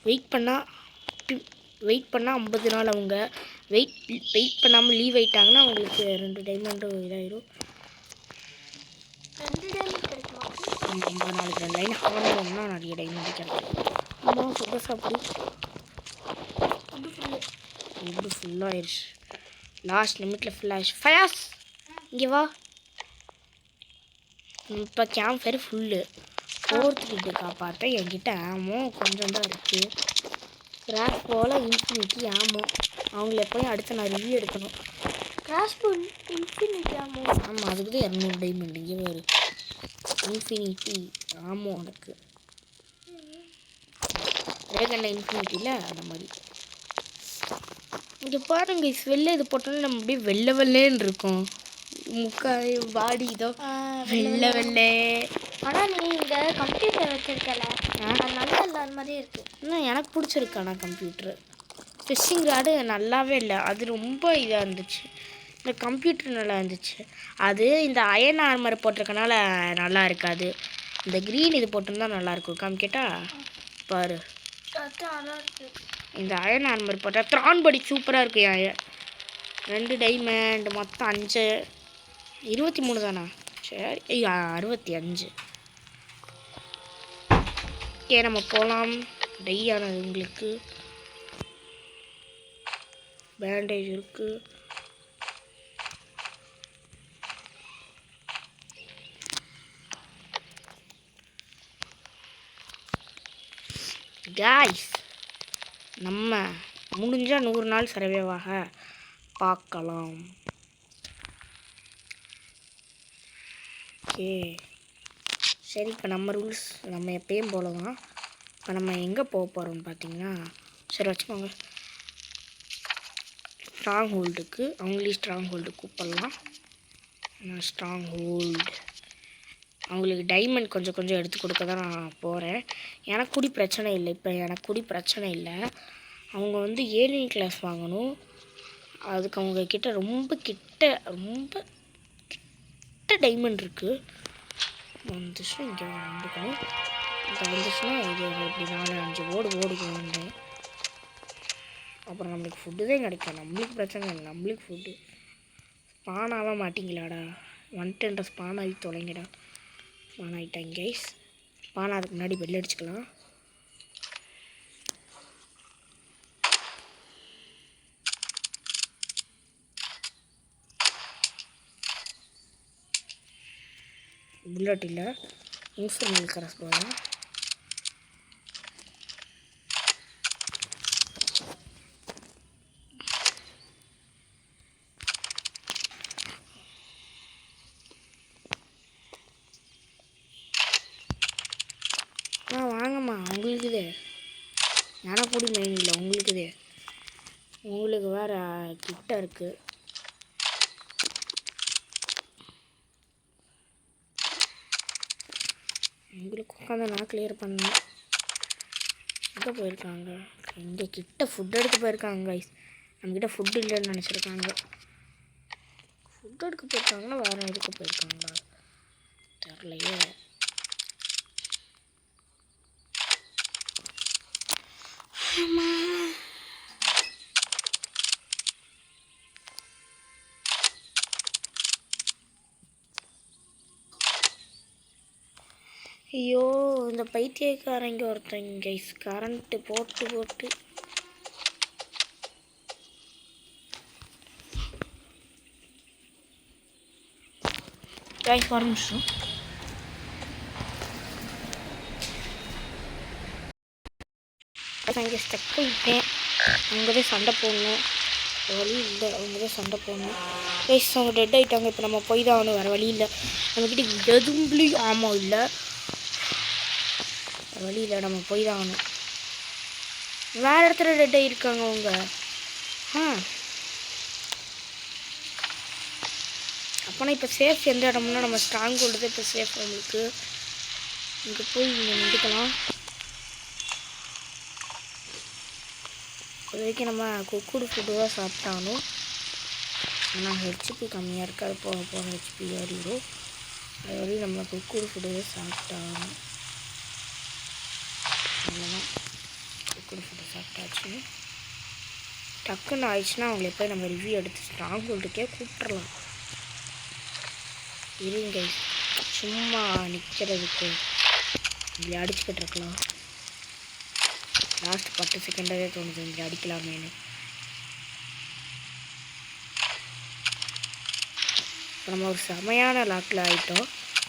வெயிட் பண்ணால் 50 நாள் அவங்க வெயிட் பண்ணாமல் லீவ் ஆகிட்டாங்கன்னா அவங்களுக்கு 2 டைமண்டும் இதாயிரும். 2 டைமண்ட் கிடைக்குமா? நம்ம 50 நாளுக்கு 2 லைன் ஆகணும்னா நிறைய டைமண்ட் கிடைக்கும். அம்மா ஃபுட்டை சாப்பிடு. ஃபுட்டு ஃபுல்லாகிடுச்சு. லாஸ்ட் நிமிட்டில் ஃபுல்லாகிடுச்சு. ஃபயாஸ் இங்கே வா. இப்போ கேம்ப் ஃபயர் ஃபுல்லு 4th கிட்ட காப்பாற்ற என்கிட்ட ஆமோ கொஞ்சம் தான் இருக்குது. கிராஷ் போல் இன்ஃபினிட்டி ஆமோ அவங்கள போய் அடுத்து நான் ரிவ்யூ எடுக்கணும். கிராஷ் போல் இன்ஃபினிட்டி ஆமோ? ஆமாம், அதுக்கு தான் 200 டைமண்ட். இங்கே ஒரு இன்ஃபினிட்டி ஆமோ எனக்கு ரேகண்ட இன்ஃபினிட்டியில் அந்த மாதிரி. இங்கே பாருங்க, வெளில இது போட்டோன்னா நம்ம அப்படியே வெள்ளேன்னு இருக்கும். முக்கால் பாடி இதோ வெள்ளை. ஆனால் நீ இந்த கம்ப்யூட்டர் வச்சுருக்கல, நல்லா இல்லை அந்த மாதிரியே இருக்குது. இன்னும் எனக்கு பிடிச்சிருக்கு. ஆனால் கம்ப்யூட்ரு ஃபிஷிங் ராடு நல்லாவே இல்லை. அது ரொம்ப இதாக இருந்துச்சு. இந்த கம்ப்யூட்டர் நல்லா இருந்துச்சு. அது இந்த அயன் ஆர்மர் போட்டிருக்கனால நல்லா இருக்காது. இந்த க்ரீன் இது போட்டிருந்தா நல்லாயிருக்கும். காமிக்கட்டா பாரு. இந்த அயன் ஆர்மர் போட்டால் த்ரான் படி சூப்பராக இருக்கு. 2 டைமண்ட் மொத்தம் 5 23 தானா? சரி 65. ஓகே, நம்ம போகலாம். டையானது உங்களுக்கு பேண்டேஜ் இருக்குது. காய்ஸ், நம்ம முடிஞ்சால் 100 நாள் சர்வேவாக பார்க்கலாம். ஓகே சரி, இப்போ நம்ம ரூல்ஸ் நம்ம எப்பயும் போல தான். இப்போ நம்ம எங்கே போக போகிறோம்னு பார்த்தீங்கன்னா, சரி வச்சுக்கோங்க, ஸ்ட்ராங் ஹோல்டுக்கு. அவங்களே ஸ்ட்ராங் ஹோல்டு கூப்பிடலாம். நான் ஸ்ட்ராங் ஹோல்டு அவங்களுக்கு டைமண்ட் கொஞ்சம் கொஞ்சம் எடுத்து கொடுக்க தான் நான் போகிறேன். எனக்கு கூடி பிரச்சனை இல்லை. இப்போ எனக்கு கூடி பிரச்சனை இல்லை. அவங்க வந்து ஏலியன் கிளாஸ் வாங்கணும். அதுக்கு அவங்க கிட்ட ரொம்ப கிட்ட டைமண்ட் இருக்குது. வந்துச்சுன்னா இங்கே வந்துக்கணும். இப்போ வந்துச்சுன்னா இது இப்படி 4-5 ஓடுவேன். அப்புறம் நம்மளுக்கு ஃபுட்டு தான் கிடைக்கும். நம்மளுக்கு பிரச்சனை இல்லை. நம்மளுக்கு ஃபுட்டு ஸ்பான் ஆக மாட்டிங்களாடா. 110 ஸ்பான் ஆகி தொலைங்கடா. ஸ்பான் ஆகிட்டாங்க கைஸ். ஸ்பான் அதுக்கு முன்னாடி பெல் அடிச்சுக்கலாம். புல்லட் இல்லை, இன்ஃபர்மல் கிராஸ் போகலாம். வாங்கம்மா, உங்களுக்குதே. எனக்கு கூட மெயின் இல்லை, உங்களுக்குதே. உங்களுக்கு வேறு கிட்ட இருக்குது. உங்களுக்கு உட்காந்து நான் கிளியர் பண்ணேன். எங்கே போயிருக்காங்க? இங்கே கிட்ட ஃபுட் எடுக்க போயிருக்காங்க கைஸ். நம்மக்கிட்ட ஃபுட்டு இல்லைன்னு நினச்சிருக்காங்க. ஃபுட் எடுக்க போயிருக்காங்கன்னா வேறு எதுக்கு போயிருக்காங்களா தெரிலையே. ஐயோ, இந்த பைத்தியக்காரங்க ஒருத்தங்க கைஸ் கரண்ட்டு போட்டு கைஸ் ஒரு நிமிஷம். அங்கே ஸ்டக் போயிட்டேன். அவங்கதே சண்டை போடணும், வழி இல்லை. அவங்கதான் சண்டை போடணும் கைஸ். அவங்க டெட் ஆகிட்டாங்க. இப்போ நம்ம போய் தான் ஆகணும், வேறு வழி இல்லை. நம்மக்கிட்ட எதுவும்லேயும் ஆமாம் இல்லை, வழி இல்லை. நம்ம போய் தான் ஆகணும். வேறு இடத்துல டெட் ஆகிருக்காங்க அவங்க. அப்போனா இப்போ சேஃப் எந்த இடம்னா நம்ம ஸ்ட்ராங் ஹோல்டு தான் இப்போ சேஃப். நம்மளுக்கு இங்கே போய் இங்கே நின்றுக்கலாம். இது வரைக்கும் நம்ம குக்குடு ஃபுட்டு தான் சாப்பிட்டாலும் ஆனால் ஹெச்பி கம்மியாக இருக்குது. அது போக போக ஹெச்பி ஏறிடும். அது வரையும் நம்ம குக்கூர் ஃபுட்டு சாப்பிட்டாகணும். அவ்வளோதான், குக்கூர் ஃபுட்டு சாப்பிட்டாச்சு. டக்குன்னு ஆயிடுச்சுன்னா அவங்கள போய் நம்ம ரிவ்யூ எடுத்து ஸ்ட்ராங் ஹோல்டுக்கே கூப்பிட்றலாம். இருங்க, சும்மா நிற்கிறதுக்கு இப்படி அடிச்சுக்கிட்டு இருக்கலாம். லாஸ்ட் 10 செகண்டாகவே தோணுது இப்படி அடிக்கலாமேனு. இப்போ நம்ம ஒரு செமையான லாக்கில் ஆகிட்டோம்.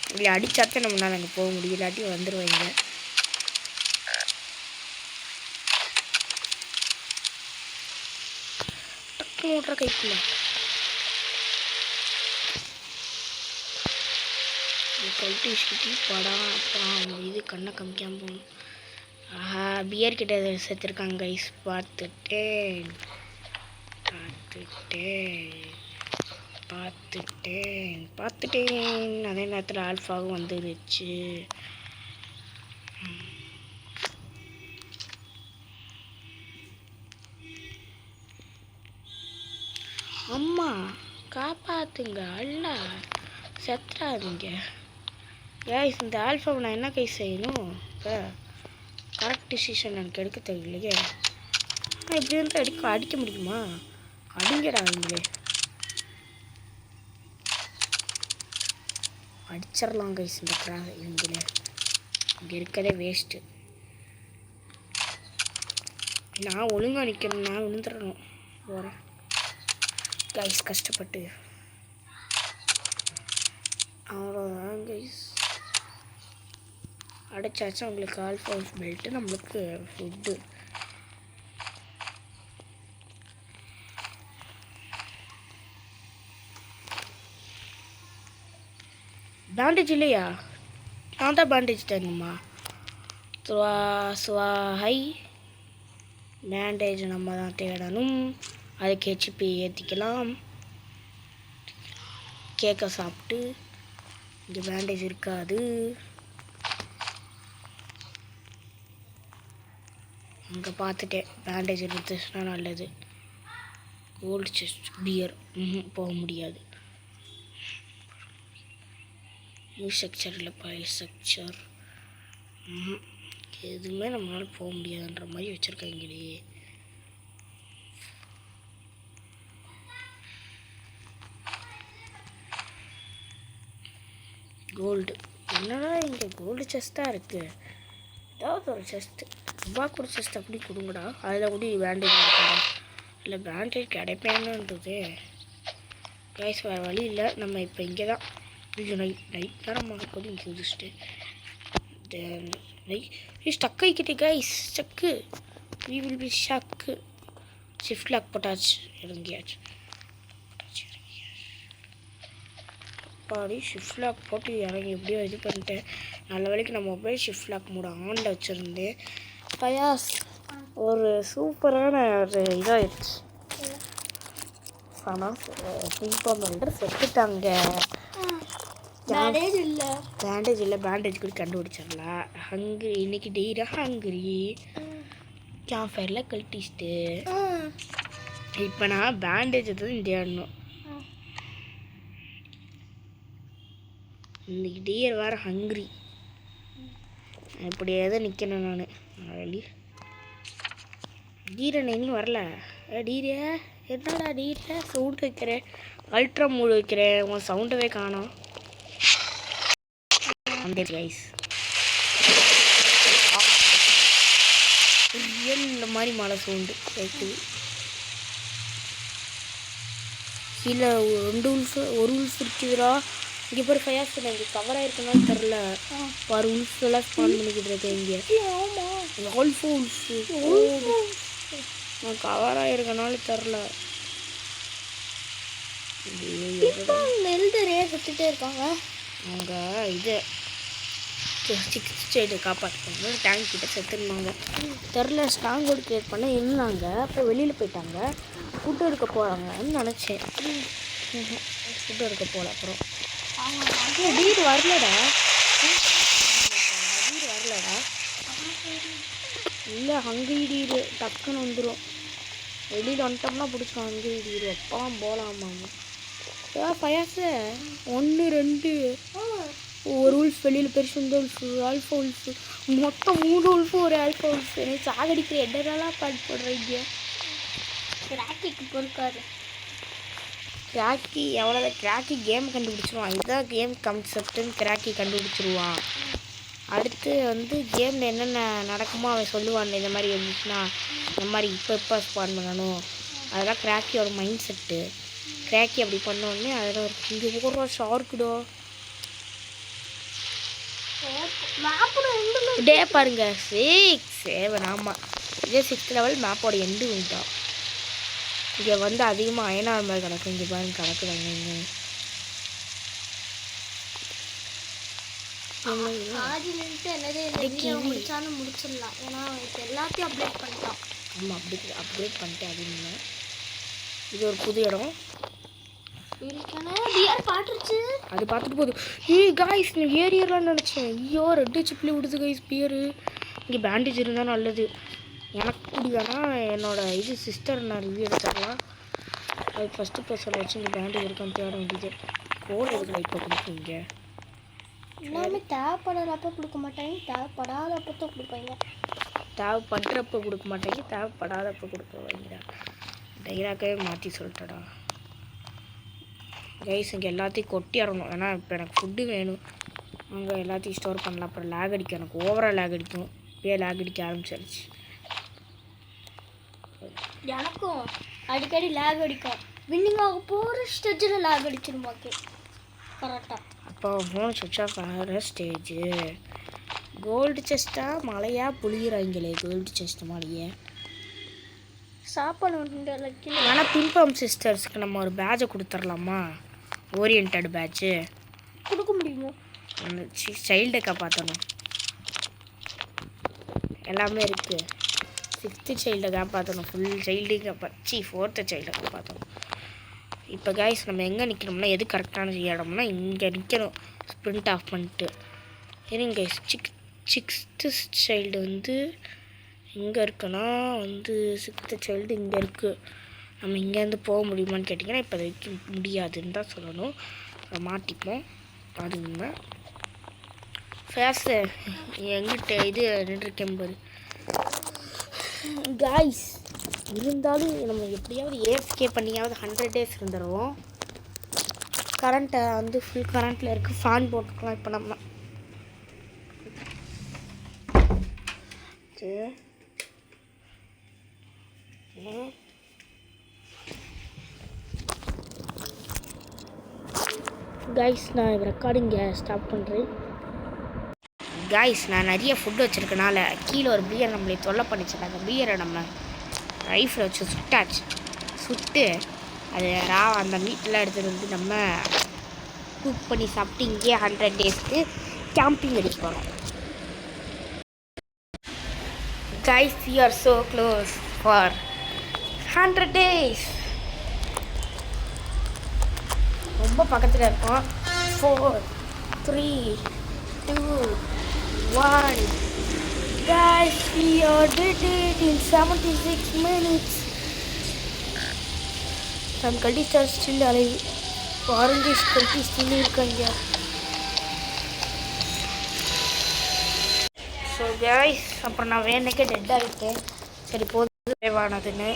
இப்படி அடித்தாத்தான் நம்மளால் அங்கே போக முடியும், இல்லாட்டி வந்துடுவாங்க. டக்கு ஓட்டுற கைக்குள்ள கல்ட்டி படம் அப்புறம் இது கண்ணை காமிக்காமல் போகணும். ஆஹா, பியர் கிட்ட சேர்த்துருக்காங்க கைஸ். பார்த்துட்டேன் அதே நேரத்தில் ஆல்ஃபாவும் வந்துருச்சு. அம்மா காப்பாத்துங்க, அல்ல செத்துறாதீங்க கைஸ். இந்த ஆல்ஃபாவை நான் என்ன கைஸ் செய்யணும்? இப்போ கரெக்ட் டிசிஷன் எனக்கு எடுக்க தெரியலையே. இப்படி வந்து அடிக்க முடியுமா? அடிங்கடா அவங்களே, அடிச்சிடலாம் கைஸ். இந்த இவங்களே இங்கே இருக்கதே வேஸ்ட்டு. நான் ஒழுங்காக நிற்கணும், நான் விழுந்துடணும். போகிறேன் கைஸ் கஷ்டப்பட்டு. அவ்வளோதான் கைஸ், அடைச்சாச்சும் அவங்களுக்கு ஆல்ஃபா பெல்ட்டு, நம்மளுக்கு ஃபுட்டு. பேண்டேஜ் இல்லையா? நான் தான் பேண்டேஜ் தேங்கம்மா. ஹை பேண்டேஜ் நம்ம தான் தேடணும். அதுக்கு ஹெச்பி ஏற்றிக்கலாம். கேக்கை சாப்பிட்டு இங்கே பேண்டேஜ் இருக்காது. அங்கே பார்த்துட்டேன், பேண்டேஜ் இருந்துச்சுன்னா நல்லது. கோல்டு செஸ்ட் பியர் போக முடியாது. நியூ செக்சர் இல்லை, பழைய செக்சர் எதுவுமே நம்மளால் போக முடியாதுன்ற மாதிரி வச்சுருக்காங்களே. கோல்டு என்னடா இங்கே கோல்டு செஸ்ட்டாக இருக்குது. ஏதாவது ஒரு செஸ்ட்டு, ரூபா கூட செஸ்ட் அப்படி கொடுங்கடா. அதில் கூட பேண்டேஜ் இருக்கா? இல்லை பேண்டேஜ் கிடைப்பேன்னுன்றது கைஸ். வேறு வழி இல்லை, நம்ம இப்போ இங்கே தான். இது நைட் நேரம் கூட இங்கே குதிச்சுட்டு ஸ்டக் ஆகிக்கிட்டே guys. Stuck we will be shook. Shift lock போட்டாச்சு, இறங்கியாச்சு. பாடி ஷிஃப்ட் லாக் போட்டு இறங்கி எப்படியோ இது பண்ணிட்டேன். நல்ல வேலைக்கு நான் மொபைல் ஷிஃப்ட் லாக் மூட ஆனில் வச்சுருந்தேன். ஃபயாஸ் ஒரு சூப்பரான ஒரு இதாகிடுச்சு. ஆனால் பிங்க் செத்துட்டாங்க. பேண்டேஜ் இல்லை, பேண்டேஜ் கூட கண்டுபிடிச்சிடலாம். ஹங்க்ரி இன்னைக்கு டெய்ரா ஹங்க்ரி கேம்ப் ஃபயரில் கழட்டிச்சிட்டு. இப்போ நான் பேண்டேஜ் தான் தேடணும். இன்னைக்கு டியர் வேறு ஹங்க்ரி. இப்படியே தான் நிற்கணும் நான். வழி டீரை இன்னும் வரல. டீரே என்னடா டீரே சவுண்டு வைக்கிறேன், அல்ட்ரா மூடு வைக்கிறேன், உன் சவுண்டவே காணோம். அந்த கைஸ் ரியல் இந்த மாதிரி மழை சவுண்டு கேட்குது. கீழே 2 உல்ஃப், ஒரு உல்ஃப் இருக்குதுடா. இங்கே பாரு ஃபயாஸ், இங்கே கவர் ஆகிருக்குன்னு தெரில. பாரு உல்ஃப் எல்லாம் ஸ்பான் பண்ணிக்கிட்டு இருக்கேன் இங்கே. நான் கவர் ஆகிருக்கனால தெரில. நெல்தரையே சுற்றிட்டே இருக்காங்க அவங்க. இது 6th ஸ்டேஜை காப்பாற்றுவாங்க. டேங்க் கிட்ட செத்துருந்தாங்க தெரில. ஸ்ட்ராங் ஹோல்டு கிரியேட் பண்ண இருந்தாங்க. அப்போ வெளியில் போயிட்டாங்க. ஃபுட்டு எடுக்க போகிறாங்கன்னு நினச்சேன். ஃபுட்டு எடுக்க போகல. அப்புறம் டீர் வரலடா. டீர் வரலடா. இல்லை ஹங்கரி டீர் டக்குன்னு வந்துடும். வெளியில் வந்துட்டோம்னா பிடிச்சோம் ஹங்கரி டீர். அப்போலாம் போகலாமா? பயாசு 1 2 ஒரு உல்ஃப் வெளியில் பெருசு இந்த உல்ஃபு ஆல்ஃபா உல்ஃபு மொத்தம் 3 உல்ஃபு ஒரு ஆல்ஃபா உல்ஃபு சாகடிக்கிற என்னென்னலாம் பாட்டு போடுறீங்க. கிராக்கிக்கு பொறுக்காது. கிராக்கி எவ்வளோதான் கிராக்கி கேம் கண்டுபிடிச்சிருவான். இதுதான் கேம் கான்செப்டுன்னு கிராக்கி கண்டுபிடிச்சிருவான். அடுத்து வந்து கேமில் என்னென்ன நடக்குமோ அவன் சொல்லுவான். இந்த மாதிரி இருந்துச்சுன்னா இந்த மாதிரி இப்போ ஸ்பான் பண்ணணும். அதெல்லாம் கிராக்கியோட மைண்ட் செட்டு. கிராக்கி அப்படி பண்ணோடனே அதெல்லாம் இங்கே போடுறா ஷார்க்குடோ டே பாருங்க 6 7 ஆமாம் இதே 6th லெவல் மேப்போட எண்டு உண்டா. இங்கே வந்து அதிகமாக அயனார் மாதிரி கணக்கு. இங்கே பாருங்க கணக்குறாங்க. முடிச்சிடலாம். ஏன்னா இப்போ எல்லாத்தையும் அப்டேட் பண்ணிட்டான். ஆமாம் அப்டேட் பண்ணிட்டேன். அது இல்லை இது ஒரு புது இடம். அது பார்த்துட்டு போகுது. காய்ஸ் நான் ஏரியர்லாம் நினச்சேன். ஐயோ 2 சிப்பிலி விடுது காய்ஸ் பியரு. இங்கே பேண்டேஜ் இருந்தால் நல்லது. எனக்கு பிடிக்கானா என்னோட இது சிஸ்டர் நான் ரிவ்யூ எடுத்துடலாம். அது ஃபஸ்ட்டு பர்சனில் வச்சு இங்கே பேண்டேஜ் இருக்கான்னு தேட வேண்டியது. கோல் எதுக்கு இப்போ கொடுப்பீங்க? எல்லாமே தேவைப்படுறப்ப கொடுக்க மாட்டாங்க, தேவைப்படாதப்போ தான் கொடுப்பாங்க. தேவைப்படுறப்ப கொடுக்க மாட்டாங்க, தேவைப்படாதப்போ கொடுப்பாங்க. டைராக்கவே மாற்றி சொல்லிட்டடா கைஸ். இங்கே எல்லாத்தையும் கொட்டிடணும். ஏன்னா இப்போ எனக்கு ஃபுட்டு வேணும். அங்கே எல்லாத்தையும் ஸ்டோர் பண்ணலாம். அப்புறம் லேக் அடிக்கும். எனக்கு ஓவராக லேக் அடிக்கும். இப்போயே லேக் அடிக்க ஆரம்பிச்சிருச்சு. எனக்கும் அடிக்கடி லேக் அடிக்கும். வின்னிங் ஆக போகிற ஸ்டேஜில் லேக் அடிச்சிருமாக்கு கரெக்டாக. அப்போ ஃபோன் சுவிட்ச் ஆஃப் ஆகிற ஸ்டேஜு. கோல்டு செஸ்ட்டாக மழையாக புளிகிறாங்களே கோல்டு செஸ்ட் மழையை சாப்பாடு. ஆனால் பின்பம் சிஸ்டர்ஸ்க்கு நம்ம ஒரு பேட்சை கொடுத்துர்லாமா? ஓரியன்ட் பேட்சு கொடுக்க முடியுமோ? சைல்டை காப்பாற்றணும். எல்லாமே இருக்குது. 6th சைல்டை காப்பாற்றணும். ஃபுல் சைல்டையும் 4th சைல்டை காப்பாற்றணும். இப்போ கைஸ் நம்ம எங்கே நிற்கணும்னா எது கரெக்டான இடம்னா இங்கே நிற்கணும். ஸ்ப்ரிண்ட் ஆஃப் பண்ணிட்டு ஏன்னா கைஸ் 6th சைல்டு வந்து எங்கே இருக்குன்னா வந்து 6th சைல்டு இங்கே இருக்குது. நம்ம இங்கேருந்து போக முடியுமான்னு கேட்டிங்கன்னா இப்போ வைக்க முடியாதுன்னு தான் சொல்லணும். மாட்டிப்போம். அது உண்மை. ஃபேஸு எங்கிட்ட இது நின்றுருக்கேன் பாரு காய்ஸ். இருந்தாலும் நம்ம எப்படியாவது ஏஎஃப்கே பண்ணியாவது 100 days இருந்துடுவோம். கரண்ட்டை வந்து ஃபுல் கரண்ட்டில் இருக்குது. ஃபேன் போட்டுக்கலாம் இப்போ நம்ம. கைஸ் நான் ரெக்கார்டிங்கை ஸ்டாப் பண்ணுறேன். கைஸ் நான் நிறைய ஃபுட்டு வச்சுருக்கனால கீழே ஒரு பியர் நம்மளை தொல்லை பண்ணிச்சு. அந்த பியரை நம்ம ரைஃபில் வச்சு சுட்டாச்சு. சுட்டு அது அந்த மீட்டெலாம் எடுத்துகிட்டு வந்து நம்ம குக் பண்ணி சாப்பிட்டு இங்கேயே 100 daysக்கு கேம்பிங் அடிக்க போகிறோம். Guys, we are so close for 100 days. ரொம்ப பக்கத்தில் இருக்கோம். 4 3 2 1 Guys, we are did it in 76 minutes. Some cultists are still alive. Orange cultists still இருக்காங்க. ஸோ கைஸ் அப்புறம் நான் வேணுக்கே டெட்டாக விட்டேன். சரி போதும் தேவானதுன்னு.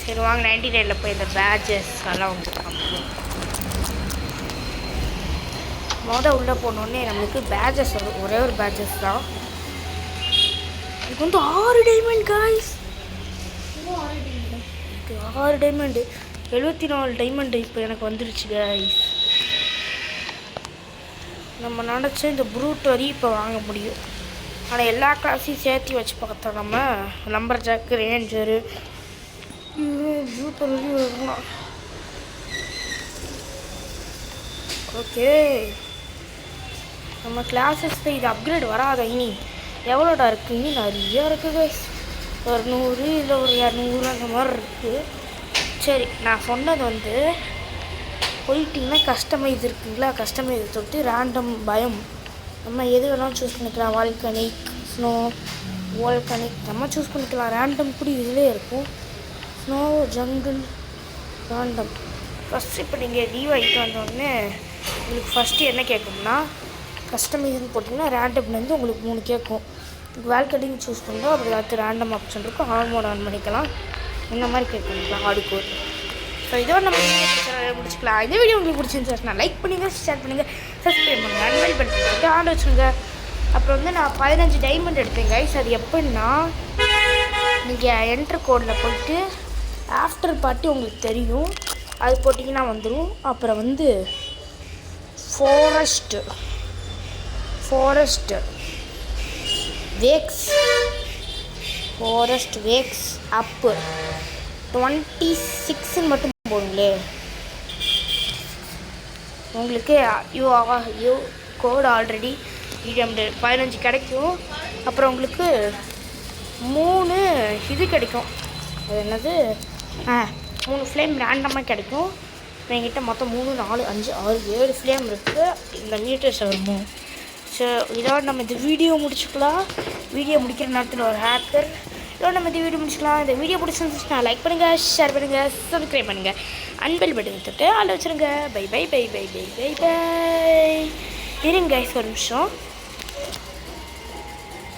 சரி வாங்க 99 போய் இந்த பேட்சஸ் எல்லாம் வந்துருக்காங்க. உள்ளே போனோடனே நம்மளுக்கு பேட்சஸ் வரும். ஒரே ஒரு பேட்சஸ் தான். இதுக்கு வந்து 6 டைமண்ட் காய்ஸ். 6 டைமண்டு 74 டைமண்டு இப்போ எனக்கு வந்துருச்சு காய்ஸ். நம்ம நினச்ச இந்த ப்ரூட் வரையும் இப்போ வாங்க முடியும். ஆனால் எல்லா கிளாஸையும் சேர்த்து வச்சு பார்த்தோம். நம்ம நம்பர் ஜாக்கு ரேஞ்சரு ப்ரூட் வரையும் வரலாம். ஓகே நம்ம கிளாஸஸில் இது அப்கிரேட் வராத இனி எவ்வளோடா இருக்குது? இனி நிறையா இருக்குது கைஸ். ஒரு 100 இல்லை ஒரு 200 அந்த மாதிரி இருக்குது. சரி நான் சொன்னது வந்து போயிட்டிங்கன்னா கஸ்டமைஸ் இருக்குங்களா? கஸ்டமைஸ் தொட்டு ரேண்டம் பயம் நம்ம எது வேணாலும் சூஸ் பண்ணிக்கலாம். வால்கனிக், ஸ்னோ, வால்கனிக் நம்ம சூஸ் பண்ணிக்கலாம். ரேண்டம் கூட இதிலே இருக்கும். Snow, jungle, random. ஃபஸ்ட்டு இப்போ நீங்கள் லீவ் ஆகிட்டு வந்தோடனே உங்களுக்கு ஃபஸ்ட்டு என்ன கேட்கும்னா கஸ்டமைஸ்ன்னு போட்டிங்கன்னா ரேண்டம்லேருந்து உங்களுக்கு 3 கேட்கும். வேல் கட்டிங் சூஸ் பண்ணுறோம். அப்படி அடுத்து ரேண்டம் ஆப்ஷன் இருக்கும். ஹார்ட் மோட் ஆன் பண்ணிக்கலாம். இந்த மாதிரி கேட்குங்களா ஹார்டு கோர். ஸோ இதோட நம்ம முடிச்சுக்கலாம். இந்த வீடியோ உங்களுக்கு பிடிச்சிருந்துச்சுன்னா லைக் பண்ணுங்கள், ஷேர் பண்ணுங்கள், சப்ஸ்கிரைப் பண்ணுங்கள், அன்வைல் பண்ணிட்டு ஆன் வச்சுருங்க. அப்புறம் வந்து நான் 15 டைமண்ட் எடுத்தேன் கைஸ். அது எப்படின்னா நீங்கள் என்ட்ரு கோடில் போய்ட்டு ஆஃப்டர் பார்ட்டி உங்களுக்கு தெரியும், அது போட்டிங்கன்னா வந்துடும். அப்புறம் வந்து ஃபாரஸ்ட்டு வேக்ஸ் அப்பு 26 மட்டும் போடுங்களே. உங்களுக்கு யூ கோட் ஆல்ரெடி 15 கிடைக்கும். அப்புறம் உங்களுக்கு 3 இது கிடைக்கும். அது என்னது 3 ஃப்ளேம் ரேண்டமாக கிடைக்கும். என்கிட்ட மொத்தம் 3 4 5 6 7 ஃப்ளேம் இருக்குது. இந்த மீட்டர்ஸ் வருமோ. ஸோ இதோட நம்ம இந்த வீடியோ முடிச்சுக்கலாம். வீடியோ முடிக்கிற நேரத்தில் ஒரு ஹேக்கர். இதோட நம்ம இந்த வீடியோ முடிச்சுக்கலாம். இந்த வீடியோ பிடிச்சிருந்துச்சுன்னா லைக் பண்ணுங்கள், ஷேர் பண்ணுங்கள், சப்ஸ்கிரைப் பண்ணுங்கள், அன்பெல் பட்டன் தொட்டு ஆள் வச்சுருங்க. Bye bye bye bye bye bye bye. இருங்க கைஸ் ஒரு நிமிஷம்.